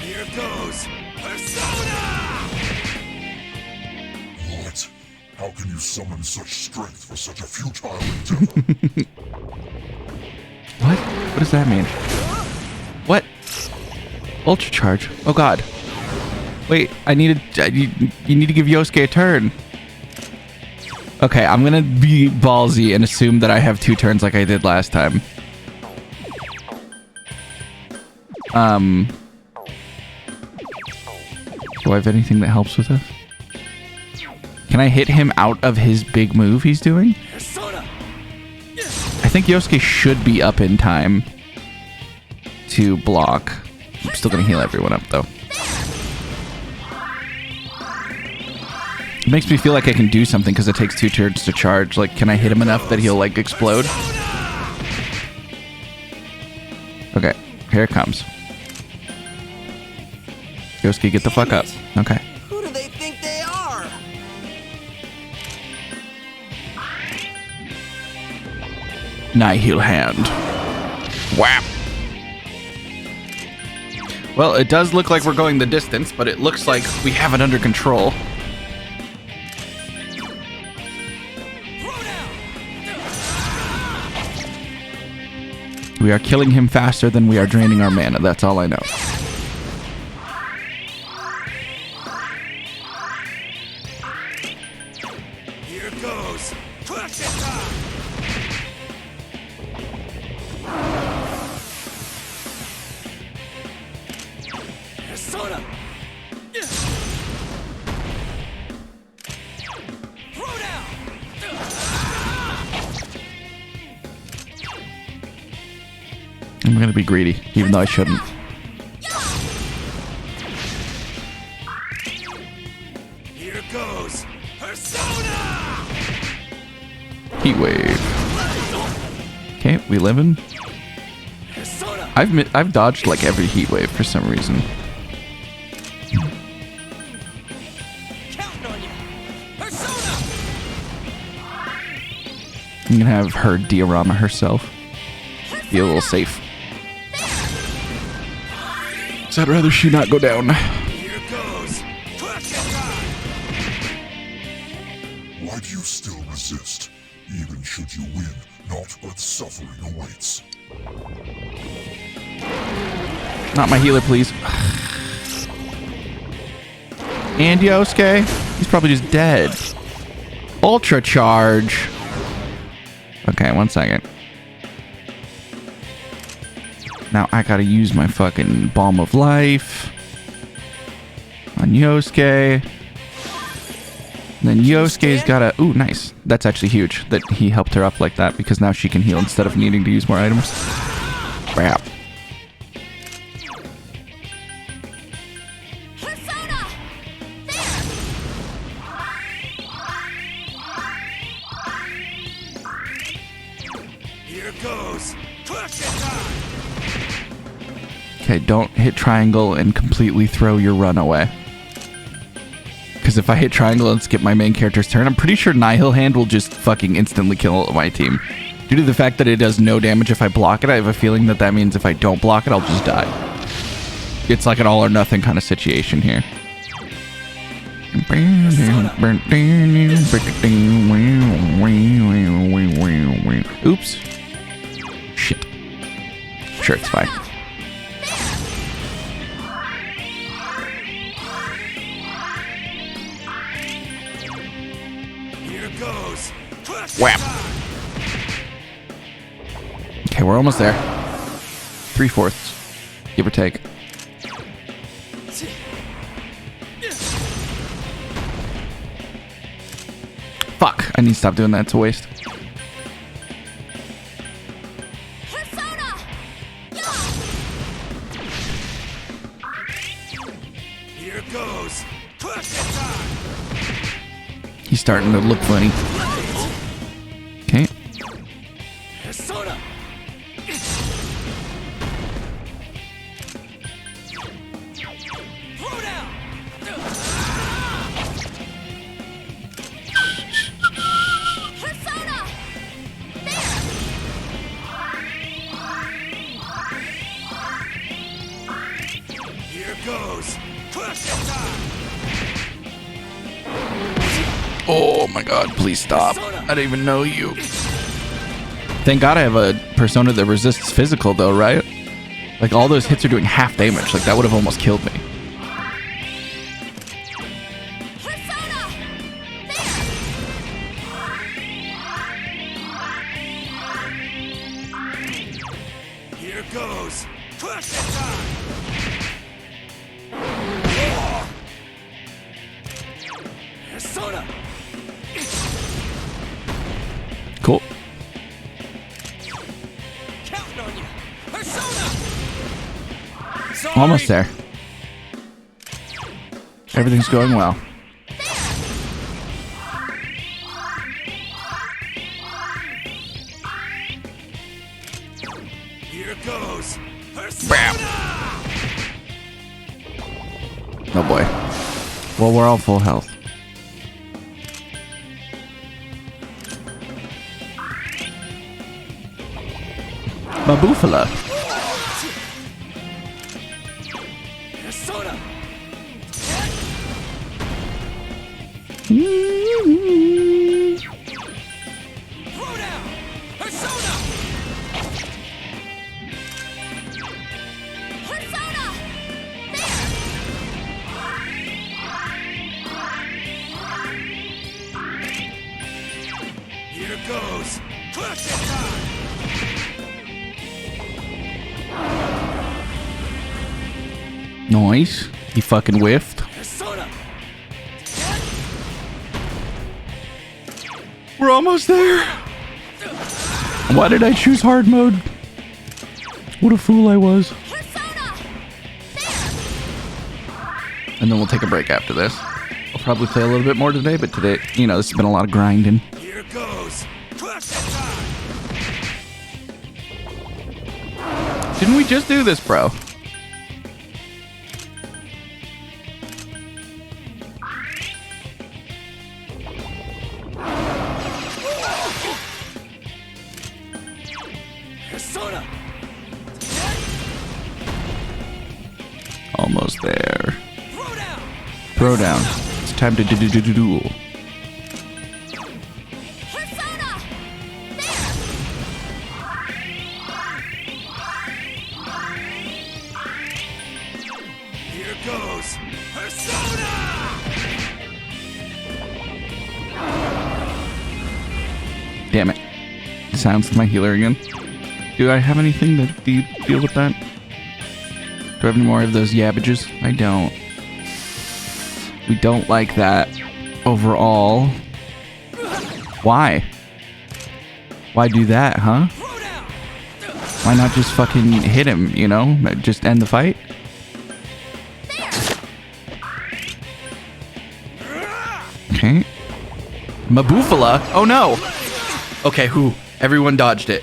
Here goes Persona! What? How can you summon such strength for such a futile endeavor? What? What does that mean? What? Ultra charge. Oh god. Wait, you need to give Yosuke a turn. Okay, I'm gonna be ballsy and assume that I have 2 turns like I did last time. Do I have anything that helps with this? Can I hit him out of his big move he's doing? I think Yosuke should be up in time to block. I'm still gonna heal everyone up though. It makes me feel like I can do something because it takes 2 turns to charge. Like, can I hit him enough that he'll like explode? Okay, here it comes. Yosuke, get the fuck up. Okay. Who do they think they are? Nihil hand. Whap. Well, it does look like we're going the distance, but it looks like we have it under control. We are killing him faster than we are draining our mana. That's all I know. Here goes Persona! Persona! Throw down! I'm gonna be greedy, even though I shouldn't. Here goes Persona! Heat wave. Okay, we living. I've dodged like every heat wave for some reason. I'm gonna have her diorama herself. Be a little safe. So I'd rather she not go down. Here goes Persona! Why do you still resist? Even should you win, naught but suffering awaits. Not my healer, please. And Yosuke? He's probably just dead. Ultra charge. Okay, 1 second. Now I gotta use my fucking Balm of Life on Yosuke. Then Yosuke's gotta... Ooh, nice. That's actually huge that he helped her up like that because now she can heal instead of needing to use more items. Crap. Here goes Persona! Okay, don't hit triangle and completely throw your run away. Because if I hit triangle and skip my main character's turn, I'm pretty sure Nihil Hand will just fucking instantly kill my team. Due to the fact that it does no damage if I block it, I have a feeling that that means if I don't block it, I'll just die. It's like an all or nothing kind of situation here. Oops. Shit. Sure, it's fine. Here goes Whap. Okay, we're almost there. 3/4, give or take. Fuck, I need to stop doing that. It's a waste. Here goes Persona! He's starting to look funny. Okay. Persona! Throw down! Here goes. Crushing time. Oh my god, please stop. I don't even know you. Thank god I have a persona that resists physical though, right? Like all those hits are doing half damage. Like that would have almost killed me. Here goes. Crushing time. Persona. Cool. Counting on you. Persona. Sorry. Almost there. Everything's going well. Here goes. Bam. Oh boy. Well, we're all full health. Maboofala. Persona. Throw down. Persona. Persona! Here goes. Crushing time. Nice. He fucking whiffed. Persona. We're almost there. Why did I choose hard mode? What a fool I was. And then we'll take a break after this. I'll probably play a little bit more today, but today, you know, this has been a lot of grinding. Here goes. Crushing time. Didn't we just do this, bro? Persona. Almost there. Throw down. Throw down. It's time to duel. Here goes. Persona. Damn it. Sounds my healer again. Do I have anything to deal with that? Do I have any more of those yabbages? I don't. We don't like that overall. Why? Why do that, huh? Why not just fucking hit him, you know? Just end the fight? Okay. Maboofala? Oh no! Okay, who? Everyone dodged it.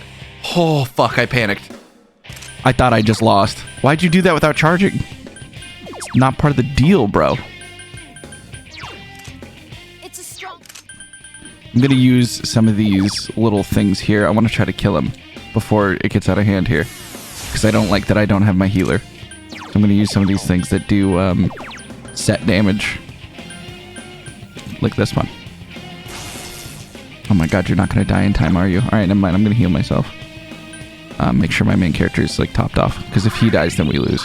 Oh, fuck, I panicked. I thought I just lost. Why'd you do that without charging? It's not part of the deal, bro. It's a strong. I'm gonna use some of these little things here. I want to try to kill him before it gets out of hand here. Because I don't like that I don't have my healer. So I'm gonna use some of these things that do set damage. Like this one. Oh my god, you're not gonna die in time, are you? Alright, never mind, I'm gonna heal myself. Make sure my main character is like topped off. Because if he dies, then we lose.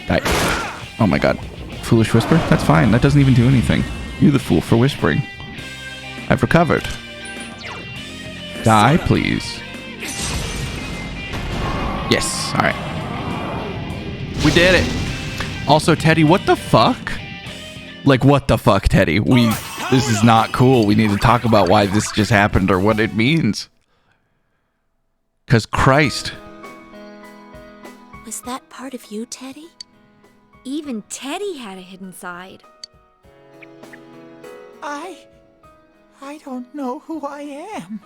Die. Oh my god. Foolish whisper? That's fine, that doesn't even do anything. You're the fool for whispering. I've recovered. Die, please. Yes, alright. We did it. Also, Teddy, what the fuck? Like, what the fuck, Teddy? This is not cool. We need to talk about why this just happened or what it means. Because Christ. Was that part of you, Teddy? Even Teddy had a hidden side. I don't know who I am.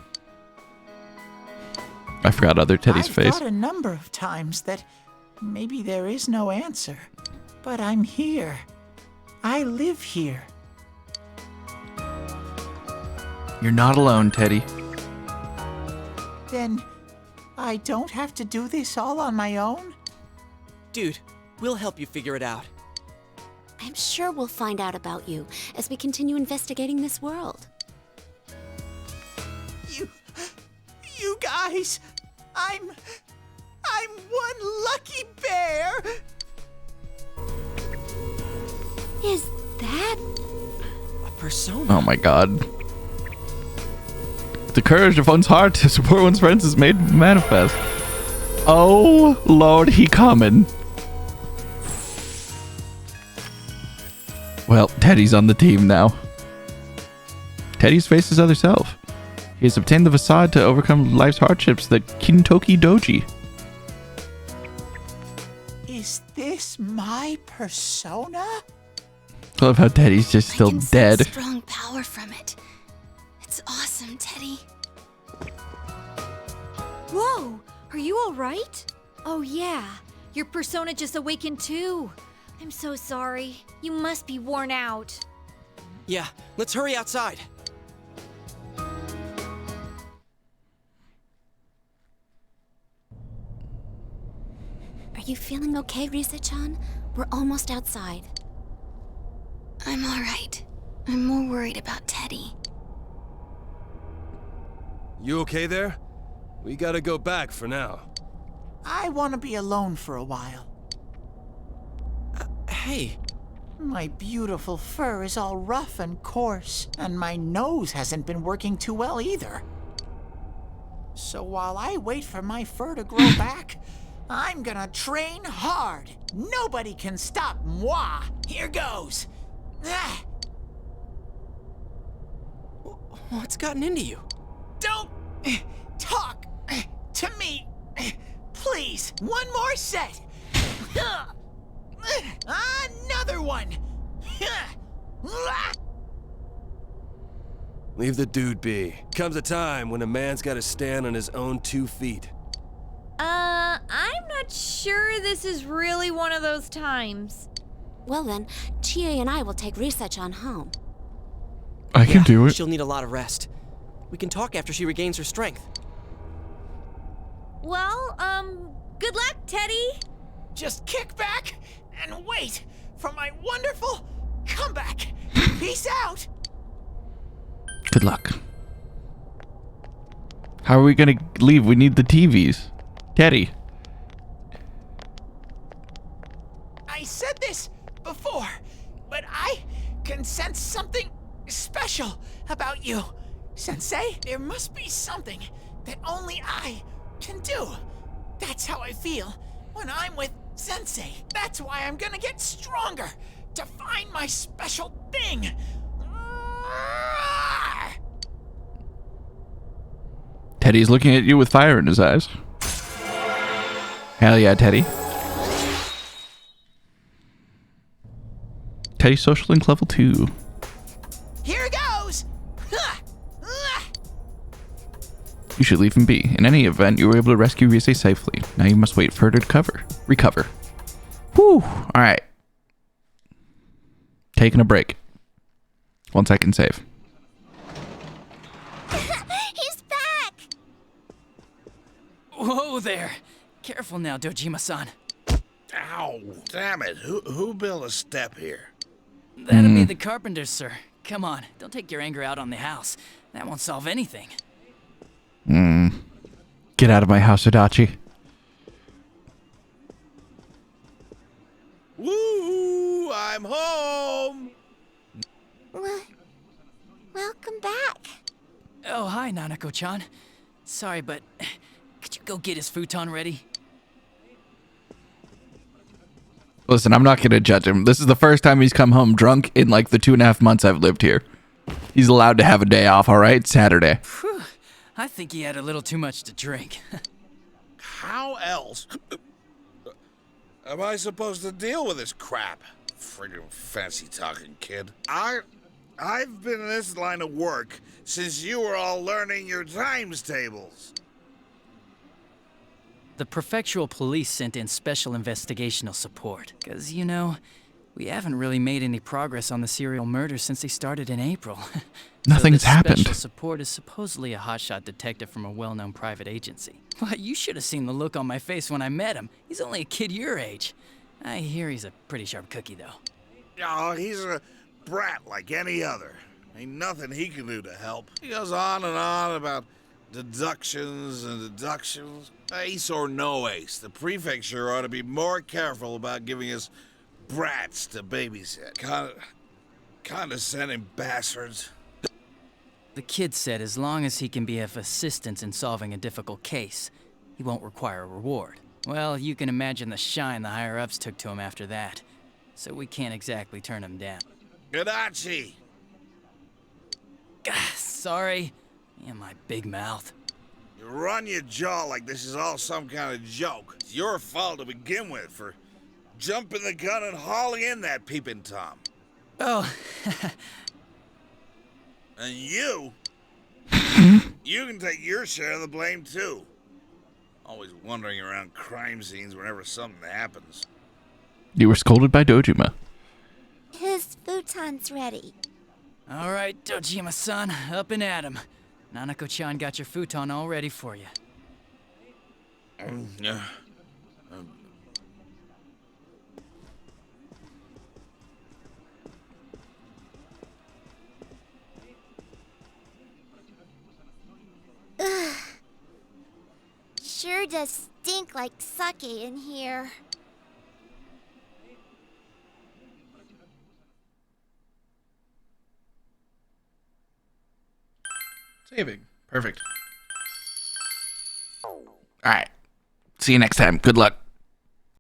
I forgot other Teddy's I've face. thought a number of times that maybe there is no answer. But I'm here. I live here. You're not alone, Teddy. Then I don't have to do this all on my own? Dude, We'll help you figure it out. I'm sure we'll find out about you as we continue investigating this world. You guys, I'm one lucky bear. Is that a persona? Oh my god. The courage of one's heart to support one's friends is made manifest. Oh Lord, he coming. Well, Teddy's on the team now. Teddy's faced his other self. He has obtained the facade to overcome life's hardships, the Kintoki Doji. Is this my persona? I love how Teddy's just still dead. Sense strong power from it. It's awesome, Teddy. Whoa! Are you alright? Oh yeah, your persona just awakened too. I'm so sorry. You must be worn out. Yeah, let's hurry outside. Are you feeling okay, Risa-chan? We're almost outside. I'm alright. I'm more worried about Teddy. You okay there? We gotta go back for now. I want to be alone for a while. Hey. My beautiful fur is all rough and coarse, and my nose hasn't been working too well either. So while I wait for my fur to grow back, I'm gonna train hard. Nobody can stop moi. Here goes. Ah. What's gotten into you? Don't talk to me. Please, one more set. Another one. Leave the dude be. Comes a time when a man's gotta stand on his own 2 feet. I'm not sure this is really one of those times. Well then, Chie and I will take Risa-chan home. I can do it. She'll need a lot of rest. We can talk after she regains her strength. Well, good luck, Teddy. Just kick back and wait for my wonderful comeback. Peace out. Good luck. How are we gonna leave? We need the TVs. Teddy. I said this before, but I can sense something special about you. Sensei, there must be something that only I can do. That's how I feel when I'm with Sensei. That's why I'm gonna get stronger to find my special thing. Teddy's looking at you with fire in his eyes. Hell yeah, Teddy. Teddy's social link level 2. Here goes. You should leave him be. In any event, you were able to rescue Rise safely. Now you must wait for her to recover. Whew. Alright. Taking a break. 1 second save. He's back! Whoa there. Careful now, Dojima-san. Ow! Damn it! Who built a step here? That'd be the carpenters, sir. Come on, don't take your anger out on the house. That won't solve anything. Get out of my house, Adachi. Woo! I'm home! Welcome back. Oh, hi, Nanako-chan. Sorry, but could you go get his futon ready? Listen, I'm not going to judge him. This is the first time he's come home drunk in like the 2.5 months I've lived here. He's allowed to have a day off, all right? Saturday. Whew. I think he had a little too much to drink. How else am I supposed to deal with this crap? Friggin' fancy-talking kid. I've been in this line of work since you were all learning your times tables. The prefectural police sent in special investigational support. Because, you know, we haven't really made any progress on the serial murders since they started in April. Nothing's happened. Special support is supposedly a hotshot detective from a well-known private agency. Well, you should have seen the look on my face when I met him. He's only a kid your age. I hear he's a pretty sharp cookie, though. Oh, he's a brat like any other. Ain't nothing he can do to help. He goes on and on about deductions and deductions. Ace or no ace, the prefecture ought to be more careful about giving us brats to babysit. Condescending bastards. The kid said as long as he can be of assistance in solving a difficult case, he won't require a reward. Well, you can imagine the shine the higher-ups took to him after that, so we can't exactly turn him down. Gadachi! Sorry. Yeah, my big mouth. You run your jaw like this is all some kind of joke. It's your fault to begin with for jumping the gun and hauling in that peeping Tom. Oh. And you can take your share of the blame too. Always wandering around crime scenes whenever something happens. You were scolded by Dojima. His futon's ready. All right, Dojima-san, up and at 'em. Nanako-chan got your futon all ready for you. Ugh. Sure does stink like sake in here. Saving. Perfect. Alright. See you next time. Good luck.